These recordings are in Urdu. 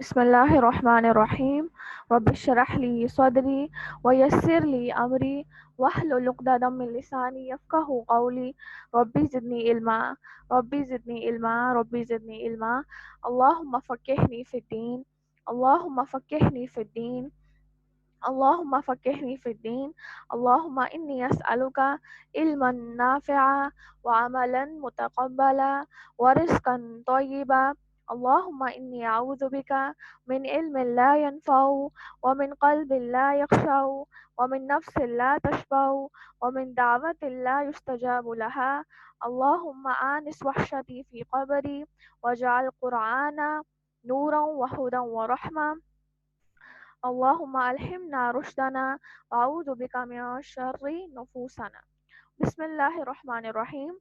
بسم الله الرحمن الرحيم رب اشرح لي صدري ويسر لي أمري واحلل عقدة من لساني يفقهوا قولي ربي زدني علما ربي زدني علما ربي زدني علما اللهم فقهني في الدين اللهم فقهني في الدين اللهم فقهني في الدين اللهم إني أسألك علما نافعا وعملا متقبلا ورزقا طيبا اللهم إني أعوذ بك من علم لا ينفع ومن قلب لا يخشع ومن نفس لا تشبع ومن دعوة لا يستجاب لها اللهم آنس وحشتي في قبري واجعل القرآن نورا وهدى ورحمة اللهم ألهمنا رشدنا وأعوذ بك من شر نفوسنا بسم اللہ الرحمن الرحیم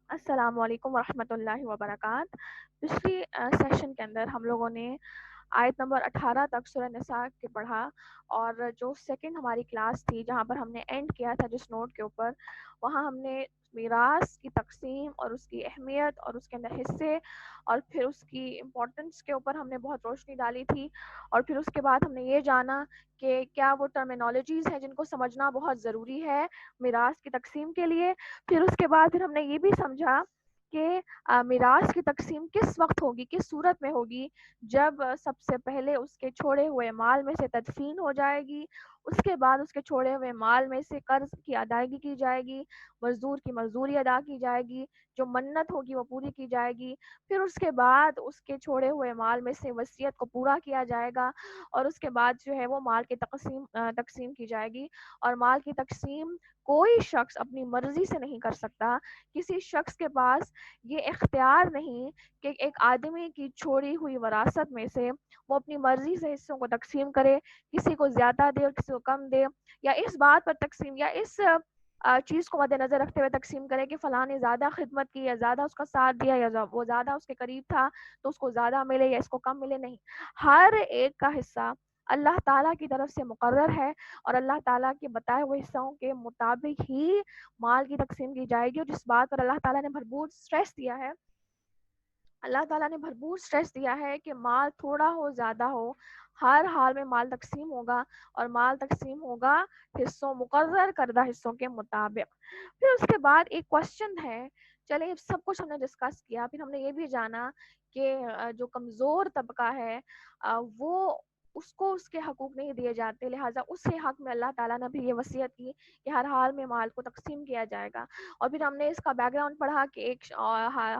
السلام علیکم ورحمۃ اللہ وبرکاتہ. پچھلی سیشن کے اندر ہم لوگوں نے آیت نمبر 18 تک سورہ نساء کے پڑھا، اور جو سیکنڈ ہماری کلاس تھی جہاں پر ہم نے اینڈ کیا تھا جس نوٹ کے اوپر، وہاں ہم نے میراث کی تقسیم اور اس کی اہمیت اور اس کے اندر حصے اور پھر اس کی امپورٹنس کے اوپر ہم نے بہت روشنی ڈالی تھی. اور پھر اس کے بعد ہم نے یہ جانا کہ کیا وہ ٹرمینالوجیز ہیں جن کو سمجھنا بہت ضروری ہے میراث کی تقسیم کے لیے. پھر اس کے بعد پھر ہم نے یہ بھی سمجھا کہ میراث کی تقسیم کس وقت ہوگی، کس صورت میں ہوگی، جب سب سے پہلے اس کے چھوڑے ہوئے مال میں سے تدفین ہو جائے گی، اس کے بعد اس کے چھوڑے ہوئے مال میں سے قرض کی ادائیگی کی جائے گی، مزدور کی مزدوری ادا کی جائے گی، جو منت ہوگی وہ پوری کی جائے گی، پھر اس کے بعد اس کے چھوڑے ہوئے مال میں سے وصیت کو پورا کیا جائے گا، اور اس کے بعد جو ہے وہ مال کی تقسیم کی جائے گی. اور مال کی تقسیم کوئی شخص اپنی مرضی سے نہیں کر سکتا. کسی شخص کے پاس یہ اختیار نہیں کہ ایک آدمی کی چھوڑی ہوئی وراثت میں سے وہ اپنی مرضی سے حصوں کو تقسیم کرے، کسی کو زیادہ دے اور کسی کو کم دے، یا اس بات پر تقسیم یا اس چیز کو مد نظر رکھتے ہوئے تقسیم کرے کہ فلاں نے زیادہ خدمت کی یا زیادہ اس کا ساتھ دیا یا وہ زیادہ اس کے قریب تھا تو اس کو زیادہ ملے یا اس کو کم ملے. نہیں، ہر ایک کا حصہ اللہ تعالیٰ کی طرف سے مقرر ہے، اور اللہ تعالیٰ کے بتائے ہوئے حصوں کے مطابق ہی مال کی تقسیم کی جائے گی. اور جس بات پر اللہ تعالیٰ نے بھرپور اسٹریس دیا ہے، اللہ تعالیٰ نے بھرپور اسٹریس دیا ہے کہ مال تھوڑا ہو زیادہ ہو، ہر حال میں مال تقسیم ہوگا، اور مال تقسیم ہوگا حصوں، مقرر کردہ حصوں کے مطابق. پھر اس کے بعد ایک کوشچن ہے، چلیں سب کچھ ہم نے ڈسکس کیا، پھر ہم نے یہ بھی جانا کہ جو کمزور طبقہ ہے وہ اس کو اس کے حقوق نہیں دیے جاتے، لہٰذا اس کے حق میں اللہ تعالیٰ نے بھی یہ وصیت کی کہ ہر حال میں مال کو تقسیم کیا جائے گا۔ اور پھر ہم نے اس کا بیک گراؤنڈ پڑھا کہ ایک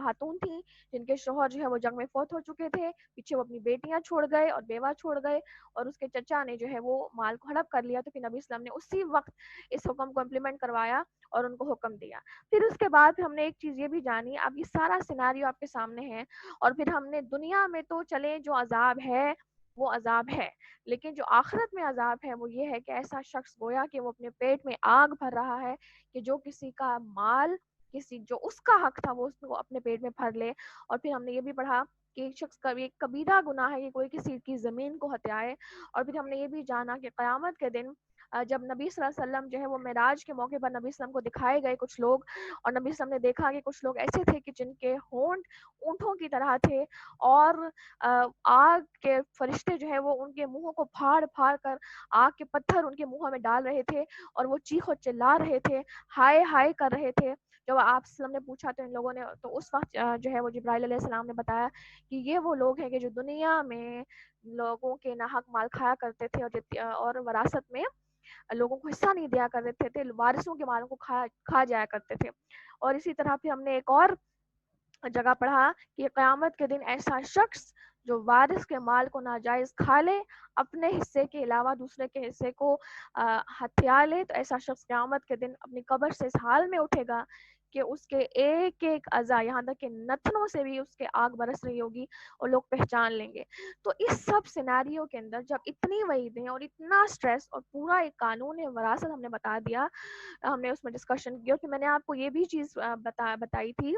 خاتون تھیں جن کے شوہر جو ہے وہ جنگ میں فوت ہو چکے تھے، پیچھے وہ اپنی بیٹیاں چھوڑ گئے اور بیوہ چھوڑ گئے، اور اس کے چچا نے جو ہے وہ مال کو ہڑپ کر لیا، تو پھر نبی اسلام نے اسی وقت اس حکم کو امپلیمنٹ کروایا اور ان کو حکم دیا۔ پھر اس کے بعد ہم نے ایک چیز یہ بھی جانی، اب یہ سارا سیناریو آپ کے سامنے ہے، اور پھر ہم نے دنیا میں تو چلے جو عذاب ہے وہ عذاب ہے، لیکن جو آخرت میں عذاب ہے وہ یہ ہے کہ ایسا شخص گویا کہ وہ اپنے پیٹ میں آگ بھر رہا ہے کہ جو کسی کا مال، کسی جو اس کا حق تھا وہ اس کو اپنے پیٹ میں بھر لے۔ اور پھر ہم نے یہ بھی پڑھا کہ ایک شخص کا بھی ایک کبیرہ گناہ ہے کہ کوئی کسی کی زمین کو ہتھیائے۔ اور پھر ہم نے یہ بھی جانا کہ قیامت کے دن جب نبی صلی اللہ علیہ وسلم جو ہے وہ معراج کے موقع پر نبی صلی اللہ علیہ وسلم کو دکھائے گئے کچھ لوگ، اور نبی صلی اللہ علیہ وسلم نے دیکھا کہ کچھ لوگ ایسے تھے کہ جن کے ہونٹ اونٹوں کی طرح تھے، اور آگ کے فرشتے جو ہے وہ ان کے منہوں کو پھاڑ پھاڑ کر آگ کے پتھر ان کے منہوں میں ڈال رہے تھے، اور وہ چیخ و چلا رہے تھے، ہائے ہائے کر رہے تھے۔ جب آپ وسلم نے پوچھا تو ان لوگوں نے تو اس وقت جو ہے وہ جبرائیل علیہ السلام نے بتایا کہ یہ وہ لوگ ہیں کہ جو دنیا میں لوگوں کے ناحق مال کھایا کرتے تھے، اور وراثت میں لوگوں کو حصہ نہیں دیا کرتے تھے، وارثوں کے مالوں کو کھا جایا کرتے تھے۔ اور اسی طرح پھر ہم نے ایک اور جگہ پڑھا کہ قیامت کے دن ایسا شخص جو وارث کے مال کو ناجائز کھا لے، اپنے حصے کے علاوہ دوسرے کے حصے کو ہتھیا لے، تو ایسا شخص قیامت کے دن اپنی قبر سے اس حال میں اٹھے گا کہ اس کے ایک ایک اعضاء یہاں تک کہ نتنوں سے بھی اس کے آگ برس رہی ہوگی اور لوگ پہچان لیں گے۔ تو اس سب سیناریو کے اندر جب اتنی وعیدیں اور اتنا سٹریس اور پورا ایک قانون وراثت ہم نے بتا دیا، ہم نے اس میں ڈسکشن کیا کہ میں نے آپ کو یہ بھی چیز بتائی تھی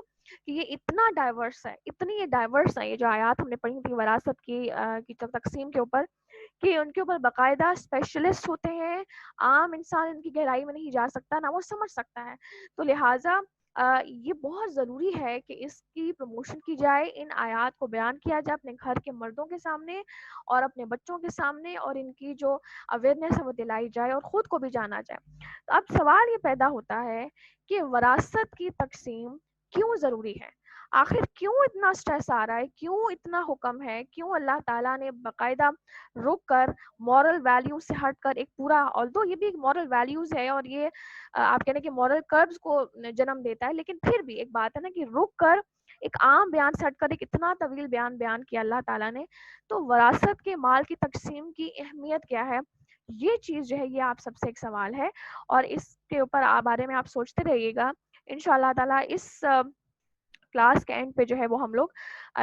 کہ یہ اتنا ڈائیورس ہے، اتنی یہ ڈائیورس ہے، یہ جو آیات ہم نے پڑھی تھی وراثت کی تقسیم کے اوپر، کہ ان کے اوپر باقاعدہ اسپیشلسٹ ہوتے ہیں، عام انسان ان کی گہرائی میں نہیں جا سکتا، نہ وہ سمجھ سکتا ہے۔ تو لہٰذا یہ بہت ضروری ہے کہ اس کی پروموشن کی جائے، ان آیات کو بیان کیا جائے اپنے گھر کے مردوں کے سامنے اور اپنے بچوں کے سامنے، اور ان کی جو اویئرنیس ہے وہ دلائی جائے اور خود کو بھی جانا جائے۔ تو اب سوال یہ پیدا ہوتا ہے کہ وراثت کی تقسیم کیوں ضروری ہے؟ آخر کیوں اتنا سٹریس آ رہا ہے، کیوں اتنا حکم ہے، کیوں اللہ تعالیٰ نے باقاعدہ رک کر مورل ویلیوز سے ہٹ کر ایک پورا، although یہ بھی ایک مورل ویلیوز ہے اور یہ آپ کہنے کہ مورل کربز کو جنم دیتا ہے، لیکن پھر بھی ایک بات ہے نا کہ رک کر ایک عام بیان سے ہٹ کر ایک اتنا طویل بیان کیا اللہ تعالیٰ نے۔ تو وراثت کے مال کی تقسیم کی اہمیت کیا ہے، یہ چیز جو ہے یہ آپ سب سے ایک سوال ہے، اور اس کے اوپر بارے میں آپ سوچتے رہیے گا۔ انشاءاللہ تعالیٰ اس کلاس کے اینڈ پہ جو ہے وہ ہم لوگ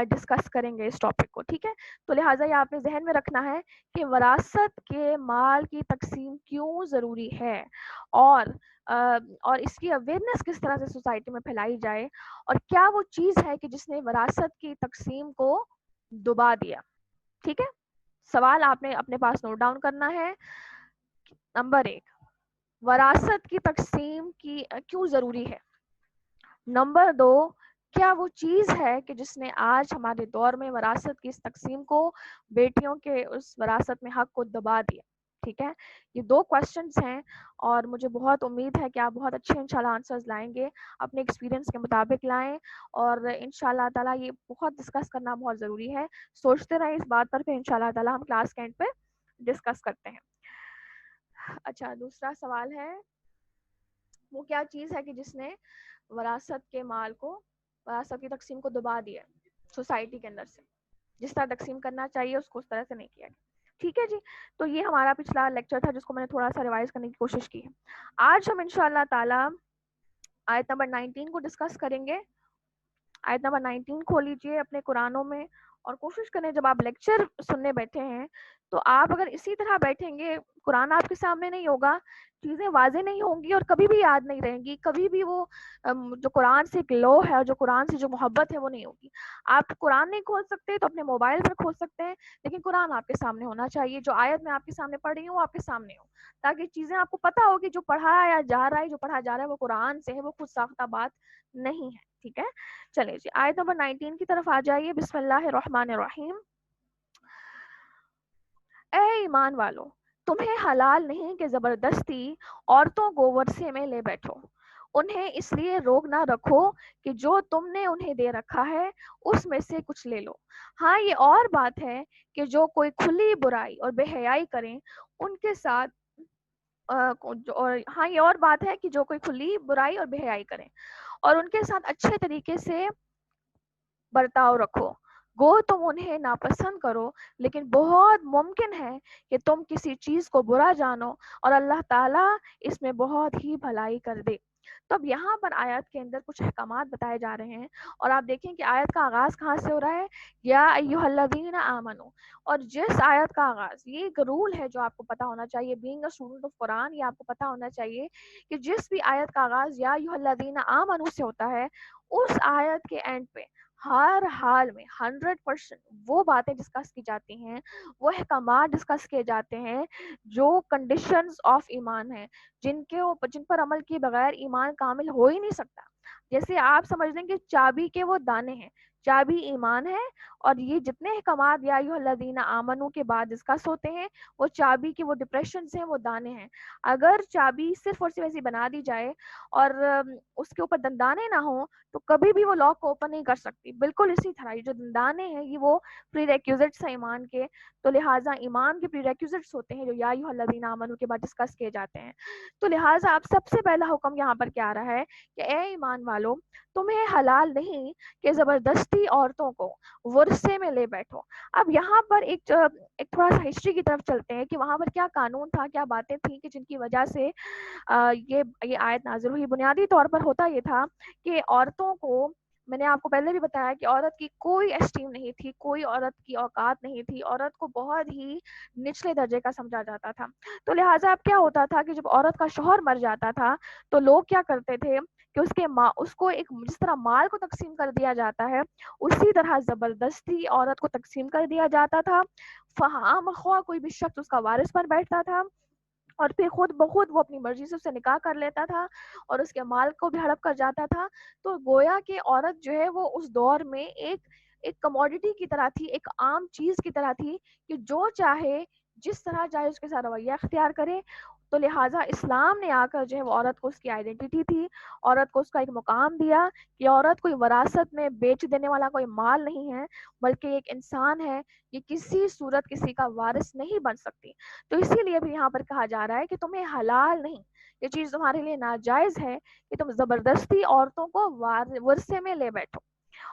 ڈسکس کریں گے اس ٹاپک کو، ٹھیک ہے؟ تو لہٰذا یہ آپ نے ذہن میں رکھنا ہے کہ وراثت کے مال کی تقسیم کیوں ضروری ہے، اور اس کی اویئرنیس کس طرح سے سوسائٹی میں پھیلائی جائے، اور کیا وہ چیز ہے کہ جس نے وراثت کی تقسیم کو دبا دیا، ٹھیک ہے؟ سوال آپ نے اپنے پاس نوٹ ڈاؤن کرنا ہے۔ نمبر 1، وراثت کی تقسیم کی کیوں ضروری ہے؟ نمبر 2، کیا وہ چیز ہے کہ جس نے آج ہمارے دور میں وراثت کی اس تقسیم کو، بیٹیوں کے اس وراثت میں حق کو دبا دیا؟ ٹھیک ہے، یہ 2 کوسچنز ہیں، اور مجھے بہت امید ہے کہ آپ بہت اچھے انشاءاللہ آنسرز لائیں گے، اپنے ایکسپیرینس کے مطابق لائیں، اور انشاءاللہ تعالیٰ یہ بہت ڈسکس کرنا بہت ضروری ہے۔ سوچتے رہیں اس بات پر، پھر انشاءاللہ تعالیٰ ہم کلاس کے اینڈ پہ ڈسکس کرتے ہیں۔ اچھا، دوسرا سوال ہے وہ کیا چیز ہے کہ جس نے وراثت کے مال کو، وراثت کی تقسیم کو دبا دیا سوسائٹی کے اندر سے، جس طرح تقسیم کرنا چاہیے اس کو اس طرح سے نہیں کیا گیا۔ ٹھیک ہے جی، تو یہ ہمارا پچھلا لیکچر تھا جس کو میں نے تھوڑا سا ریوائز کرنے کی کوشش کی ہے۔ آج ہم انشاءاللہ تعالی آیت نمبر 19 کو ڈسکس کریں گے۔ آیت نمبر 19 کھول لیجئے اپنے قرآنوں میں، اور کوشش کریں جب آپ لیکچر سننے بیٹھے ہیں تو آپ اگر اسی طرح بیٹھیں گے، قرآن آپ کے سامنے نہیں ہوگا، چیزیں واضح نہیں ہوں گی اور کبھی بھی یاد نہیں رہیں گی، کبھی بھی وہ جو قرآن سے ایک لو ہے اور جو قرآن سے جو محبت ہے وہ نہیں ہوگی۔ آپ قرآن نہیں کھول سکتے تو اپنے موبائل پر کھول سکتے ہیں، لیکن قرآن آپ کے سامنے ہونا چاہیے، جو آیت میں آپ کے سامنے پڑھ رہی ہوں وہ آپ کے سامنے ہو، تاکہ چیزیں آپ کو پتہ ہو کہ جو پڑھایا جا رہا ہے، جو پڑھا جا رہا ہے وہ قرآن سے ہے، وہ خود ساختہ بات نہیں ہے۔ ٹھیک ہے، چلیں جی آیت نمبر 19 کی طرف آ جائیے۔ بسم اللہ الرحمن الرحیم۔ اے ایمان والو، تمہیں حلال نہیں کہ زبردستی عورتوں کو ورثے میں لے بیٹھو، انہیں اس لیے روک نہ رکھو کہ جو تم نے انہیں دے رکھا ہے اس میں سے کچھ لے لو. ہاں یہ اور بات ہے کہ جو کوئی کھلی برائی اور بے حیائی کریں ان کے ساتھ اور ہاں یہ اور بات ہے کہ جو کوئی کھلی برائی اور بے حیائی کریں اور ان کے ساتھ اچھے طریقے سے برتاؤ رکھو. گو تم انہیں ناپسند کرو لیکن بہت ممکن ہے کہ تم کسی چیز کو برا جانو اور اللہ تعالیٰ اس میں بہت ہی بھلائی کر دے. تو اب یہاں پر آیت کے اندر کچھ احکامات بتائے جا رہے ہیں اور آپ دیکھیں کہ آیت کا آغاز کہاں سے ہو رہا ہے؟ یا ایھا الذین آمنو. اور جس آیت کا آغاز، یہ ایک رول ہے جو آپ کو پتا ہونا چاہیے، بینگ اے اسٹوڈنٹ آف قرآن، یہ آپ کو پتا ہونا چاہیے کہ جس بھی آیت کا آغاز یا ایھا الذین آمنو سے ہوتا ہے اس آیت کے اینڈ پہ ہر حال میں 100% وہ باتیں ڈسکس کی جاتی ہیں، وہ احکامات ڈسکس کیے جاتے ہیں جو کنڈیشنز آف ایمان ہیں، جن پر عمل کیے بغیر ایمان کامل ہو ہی نہیں سکتا. جیسے آپ سمجھ لیں کہ چابی کے وہ دانے ہیں، چابی ایمان ہے، اور یہ جتنے احکامات یا ایھا الذین آمنو کے بعد ڈسکس ہوتے ہیں وہ چابی کے وہ ڈپریشنز ہیں، وہ دانے ہیں. اگر چابی صرف اور صرف ایسی بنا دی جائے اور اس کے اوپر دندانے نہ ہوں تو کبھی بھی وہ لاک کو اوپن نہیں کر سکتی. بالکل اسی طرح یہ جو دندانے ہیں یہ وہ پری ریکوزٹس ہیں ایمان کے، تو لہٰذا ایمان کے پری ریکوزٹس ہوتے ہیں جو یا ایھا الذین آمنو کے بعد ڈسکس کیے جاتے ہیں. تو لہٰذا اب سب سے پہلا حکم یہاں پر کیا آ رہا ہے کہ اے ایمان والو، تمہیں حلال نہیں کہ زبردستی عورتوں کو ورثے میں لے بیٹھو. اب یہاں پر ایک تھوڑا سا ہسٹری کی طرف چلتے ہیں کہ وہاں پر کیا قانون تھا، کیا باتیں تھیں کہ جن کی وجہ سے یہ آیت نازل ہوئی. بنیادی طور پر ہوتا یہ تھا کہ عورتوں کو، میں نے آپ کو پہلے بھی بتایا کہ عورت کی کوئی اسٹیم نہیں تھی، کوئی عورت کی اوقات نہیں تھی، عورت کو بہت ہی نچلے درجے کا سمجھا جاتا تھا. تو لہٰذا اب کیا ہوتا تھا کہ جب عورت کا شوہر مر جاتا تھا تو لوگ کیا کرتے تھے کہ اس کو ایک جس طرح مال کو تقسیم کر دیا جاتا ہے اسی طرح زبردستی عورت کو تقسیم کر دیا جاتا تھا. فہام خواہ کوئی بھی شخص اس کا وارث بن بیٹھتا تھا اور پھر خود بخود وہ اپنی مرضی سے اسے نکاح کر لیتا تھا اور اس کے مال کو بھی ہڑپ کر جاتا تھا. تو گویا کہ عورت جو ہے وہ اس دور میں ایک کموڈٹی کی طرح تھی، ایک عام چیز کی طرح تھی کہ جو چاہے جس طرح چاہے اس کے ساتھ رویہ اختیار کرے. تو لہٰذا اسلام نے آ کر جو ہے وہ عورت کو اس کی آئیڈینٹی تھی، عورت کو اس کا ایک مقام دیا کہ عورت کوئی وراثت میں بیچ دینے والا کوئی مال نہیں ہے بلکہ ایک انسان ہے، یہ کسی صورت کسی کا وارث نہیں بن سکتی. تو اسی لیے بھی یہاں پر کہا جا رہا ہے کہ تمہیں حلال نہیں، یہ چیز تمہارے لیے ناجائز ہے کہ تم زبردستی عورتوں کو ورثے میں لے بیٹھو.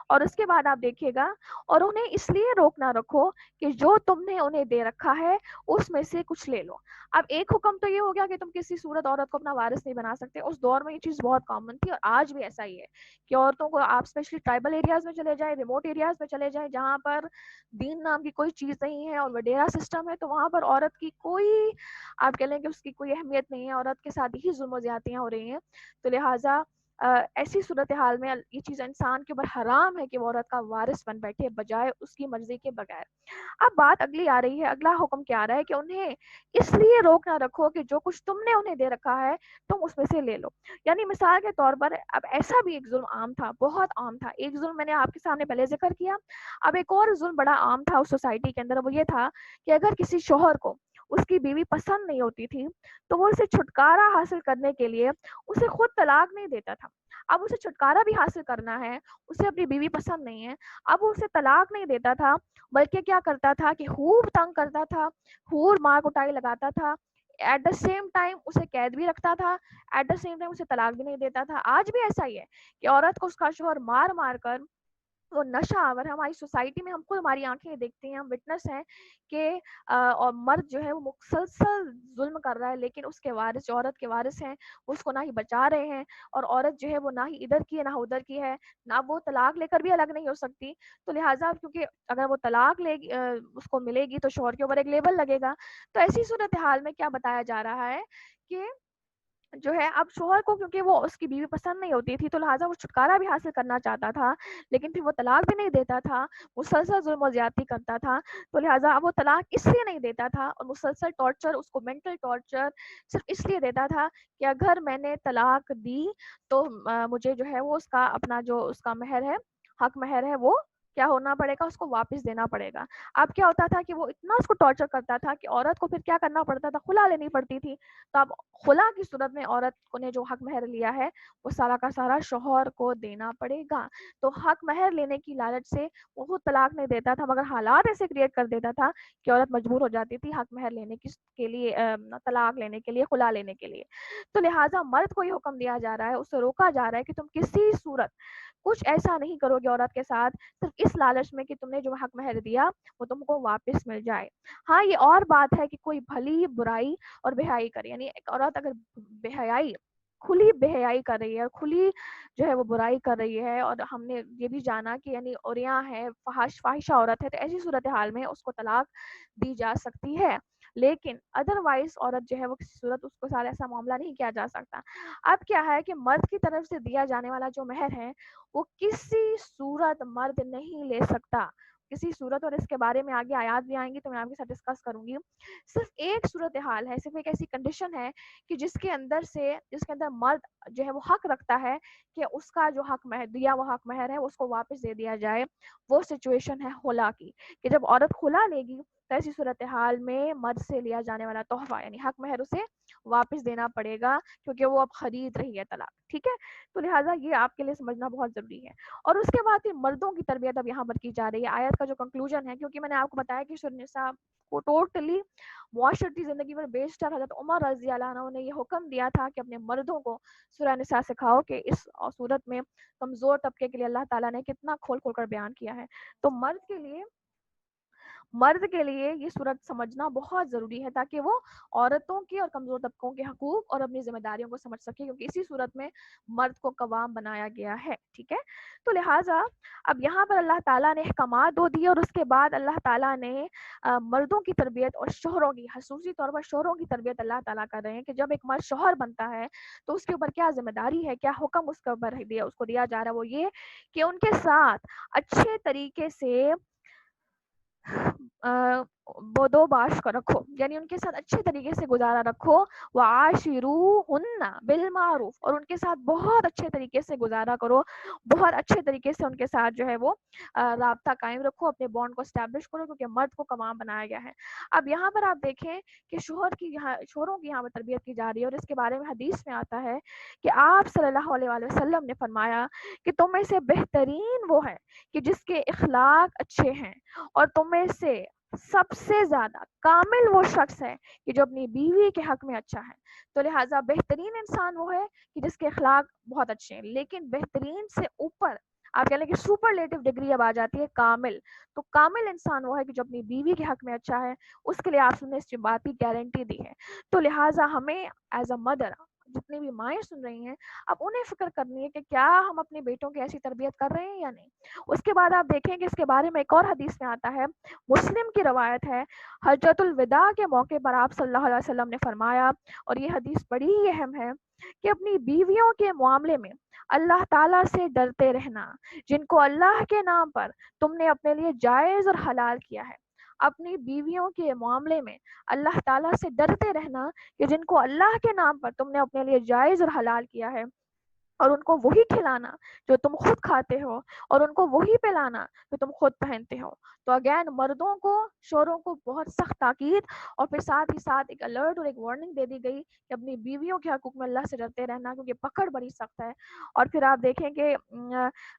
اور اس کے بعد آپ دیکھیے گا، اور انہیں اس لیے روک نہ رکھو کہ جو تم نے انہیں دے رکھا ہے اس میں سے کچھ لے لو. اب ایک حکم تو یہ ہو گیا کہ تم کسی صورت عورت کو اپنا وارث نہیں بنا سکتے. اس دور میں یہ چیز بہت کامن تھی اور آج بھی ایسا ہی ہے کہ عورتوں کو، آپ اسپیشلی ٹرائبل ایریاز میں چلے جائیں، ریموٹ ایریاز میں چلے جائیں جہاں پر دین نام کی کوئی چیز نہیں ہے اور وڈیرا سسٹم ہے، تو وہاں پر عورت کی کوئی، آپ کہہ لیں کہ اس کی کوئی اہمیت نہیں ہے، عورت کے ساتھ ہی ظلم و زیادتیاں ہو رہی ہیں. تو لہٰذا ایسی صورتحال میں یہ چیز انسان کے اوپر حرام ہے کہ وہ عورت کا وارث بن بیٹھے بجائے اس کی مرضی کے بغیر. اب بات اگلی آ رہی ہے، اگلا حکم کیا آ رہا ہے کہ انہیں اس لیے روک نہ رکھو کہ جو کچھ تم نے انہیں دے رکھا ہے تم اس میں سے لے لو. یعنی مثال کے طور پر اب ایسا بھی ایک ظلم عام تھا، بہت عام تھا. ایک ظلم میں نے آپ کے سامنے پہلے ذکر کیا، اب ایک اور ظلم بڑا عام تھا اس سوسائٹی کے اندر. وہ یہ تھا کہ اگر کسی شوہر کو اس کی بیوی پسند نہیں ہوتی تھی تو وہ اسے چھٹکارا حاصل کرنے کے لیے اسے خود طلاق نہیں دیتا تھا. اب اسے چھٹکارا بھی حاصل کرنا ہے، اسے اپنی بیوی پسند نہیں ہے، اب وہ اسے طلاق نہیں دیتا تھا بلکہ کیا کرتا تھا کہ خوب تنگ کرتا تھا، خوب مار کٹائی لگاتا تھا، ایٹ دا سیم ٹائم اسے قید بھی رکھتا تھا، ایٹ دا سیم ٹائم اسے طلاق بھی نہیں دیتا تھا. آج بھی ایسا ہی ہے کہ عورت کو اس کا شوہر مار مار کر وہ نشہ آور ہے. ہماری سوسائٹی میں ہم خود ہماری آنکھیں دیکھتے ہیں، ہم وٹنس ہیں کہ اور مرد جو ہے وہ مسلسل ظلم کر رہا ہے لیکن اس کے وارث، جو عورت کے وارث ہیں، وہ اس کو نہ ہی بچا رہے ہیں اور عورت جو ہے وہ نہ ہی ادھر کی ہے نہ ادھر کی ہے، نہ وہ طلاق لے کر بھی الگ نہیں ہو سکتی. تو لہٰذا کیونکہ اگر وہ طلاق لے گی، اس کو ملے گی تو شوہر کے اوپر ایک لیبل لگے گا. تو ایسی صورتحال میں کیا بتایا جا رہا ہے کہ جو ہے اب شوہر کو، کیونکہ وہ اس کی بیوی پسند نہیں ہوتی تھی تو لہٰذا وہ چھٹکارا بھی حاصل کرنا چاہتا تھا لیکن پھر وہ طلاق بھی نہیں دیتا تھا، مسلسل ظلم و زیادتی کرتا تھا. تو لہٰذا اب وہ طلاق اس لیے نہیں دیتا تھا اور مسلسل ٹارچر، اس کو مینٹل ٹارچر صرف اس لیے دیتا تھا کہ اگر میں نے طلاق دی تو مجھے جو ہے وہ اس کا اپنا جو اس کا مہر ہے، حق مہر ہے، وہ کیا ہونا پڑے گا، اس کو واپس دینا پڑے گا. اب کیا ہوتا تھا کہ وہ اتنا اس کو ٹارچر کرتا تھا کہ عورت کو پھر کیا کرنا پڑتا تھا، خلا لینی پڑتی تھی. تو اب خلا کی صورت میں عورت نے جو حق مہر لیا ہے وہ سارا کا سارا شوہر کو دینا پڑے گا. تو حق مہر لینے کی لالچ سے وہ خود طلاق نہیں دیتا تھا، مگر حالات ایسے کریٹ کر دیتا تھا کہ عورت مجبور ہو جاتی تھی حق مہر لینے کے لیے، طلاق لینے کے لیے، خلا لینے کے لیے. تو لہٰذا مرد کو یہ حکم دیا جا رہا ہے، اسے روکا جا رہا ہے کہ تم کسی صورت کچھ ایسا نہیں کرو گے عورت کے ساتھ صرف اس لالچ میں کہ تم نے جو حق مہر دیا وہ تم کو واپس مل جائے. ہاں یہ اور بات ہے کہ کوئی بھلی برائی اور بے حیائی کرے، یعنی ایک عورت اگر بے حیائی، کھلی بے حیائی کر رہی ہے، کھلی جو ہے وہ برائی کر رہی ہے، اور ہم نے یہ بھی جانا کہ یعنی عریاں ہے، فاحشہ عورت ہے، تو ایسی صورتحال میں اس کو طلاق دی جا سکتی ہے. لیکن ادروائز عورت جو ہے وہ کسی صورت اس کو سارا ایسا معاملہ نہیں کیا جا سکتا. اب کیا ہے کہ مرد کی طرف سے دیا جانے والا جو مہر ہے وہ کسی صورت مرد نہیں لے سکتا، کسی صورت. اور اس کے بارے میں آگے آیات بھی آئیں گی تو میں آپ کے ساتھ ڈسکس کروں گی. صرف ایک صورتحال ہے، صرف ایک ایسی کنڈیشن ہے کہ جس کے اندر مرد جو ہے وہ حق رکھتا ہے کہ اس کا جو حق مہر دیا وہ حق مہر ہے اس کو واپس دے دیا جائے. وہ سچویشن ہے خلا کی، کہ جب عورت خلا لے گی تو ایسی صورتحال میں مرد سے لیا جانے والا تحفہ یعنی حق مہر اسے واپس دینا پڑے گا، کیونکہ وہ اب خرید رہی ہے طلاق. ٹھیک ہے، تو لہٰذا یہ آپ کے لیے سمجھنا بہت ضروری ہے. اور اس کے بعد پھر مردوں کی تربیت اب یہاں پر کی جا رہی ہے. آیت کا جو کنکلوژن ہے، کیونکہ میں نے آپ کو بتایا کہ سورۃ النساء کو ٹوٹلی معاشرتی زندگی پر بیسڈ ہے. حضرت عمر رضی اللہ عنہ نے یہ حکم دیا تھا کہ اپنے مردوں کو سورہ نساء سکھاؤ، کہ اس صورت میں کمزور طبقے کے لیے اللہ تعالیٰ نے کتنا کھول کھول کر بیان کیا ہے. تو مرد کے لیے یہ صورت سمجھنا بہت ضروری ہے تاکہ وہ عورتوں کے اور کمزور طبقوں کے حقوق اور اپنی ذمہ داریوں کو سمجھ سکے، کیونکہ اسی صورت میں مرد کو قوام بنایا گیا ہے. ٹھیک ہے، تو لہٰذا اب یہاں پر اللہ تعالیٰ نے احکامات دو دیے، اور اس کے بعد اللہ تعالیٰ نے مردوں کی تربیت اور شوہروں کی، خصوصی طور پر شوہروں کی تربیت اللہ تعالیٰ کر رہے ہیں کہ جب ایک مرد شوہر بنتا ہے تو اس کے اوپر کیا ذمہ داری ہے، کیا حکم اس کے اوپر اس کو دیا جا رہا ہے. وہ یہ کہ ان کے ساتھ اچھے طریقے سے بدو باش کو رکھو، یعنی ان کے ساتھ اچھے طریقے سے گزارا رکھو. وعاشروہن بالمعروف، اور ان کے ساتھ بہت اچھے طریقے سے گزارا کرو، بہت اچھے طریقے سے ان کے ساتھ جو ہے وہ رابطہ قائم رکھو، اپنے بانڈ کو اسٹیبلش کرو، کیونکہ مرد کو قوام بنایا گیا ہے. اب یہاں پر آپ دیکھیں کہ شوہروں کی یہاں پر تربیت کی جا رہی ہے، اور اس کے بارے میں حدیث میں آتا ہے کہ آپ صلی اللہ علیہ وآلہ وسلم نے فرمایا کہ تم میں سے بہترین وہ ہے کہ جس کے اخلاق اچھے ہیں، اور تم میں سے سب سے زیادہ کامل وہ شخص ہے کہ جو اپنی بیوی کے حق میں اچھا ہے. تو لہٰذا بہترین انسان وہ ہے کہ جس کے اخلاق بہت اچھے ہیں، لیکن بہترین سے اوپر آپ کہہ لیں کہ سپرلیٹو ڈگری اب آ جاتی ہے کامل. تو کامل انسان وہ ہے کہ جو اپنی بیوی کے حق میں اچھا ہے. اس کے لیے آپ نے اس بات کی گارنٹی دی ہے. تو لہٰذا ہمیں ایز اے مدر، جتنی بھی مائیں سن رہی ہیں، اب انہیں فکر کرنی ہے کہ کیا ہم اپنے بیٹوں کی ایسی تربیت کر رہے ہیں یا نہیں. اس کے بعد آپ دیکھیں کہ اس کے بارے میں ایک اور حدیث میں آتا ہے، مسلم کی روایت ہے، حجۃ الوداع کے موقع پر آپ صلی اللہ علیہ وسلم نے فرمایا، اور یہ حدیث بڑی ہی اہم ہے، کہ اپنی بیویوں کے معاملے میں اللہ تعالیٰ سے ڈرتے رہنا، جن کو اللہ کے نام پر تم نے اپنے لیے جائز اور حلال کیا ہے. اپنی بیویوں کے معاملے میں اللہ تعالیٰ سے ڈرتے رہنا کہ جن کو اللہ کے نام پر تم نے اپنے لیے جائز اور حلال کیا ہے، اور ان کو وہی کھلانا جو تم خود کھاتے ہو، اور ان کو وہی پلانا جو تم خود پہنتے ہو. تو اگین مردوں کو، شوہروں کو بہت سخت تاکید، اور پھر ساتھ ہی ساتھ ایک الرٹ اور ایک وارننگ دے دی گئی کہ اپنی بیویوں کے حقوق میں اللہ سے ڈرتے رہنا، کیونکہ پکڑ بڑی سخت ہے. اور پھر آپ دیکھیں کہ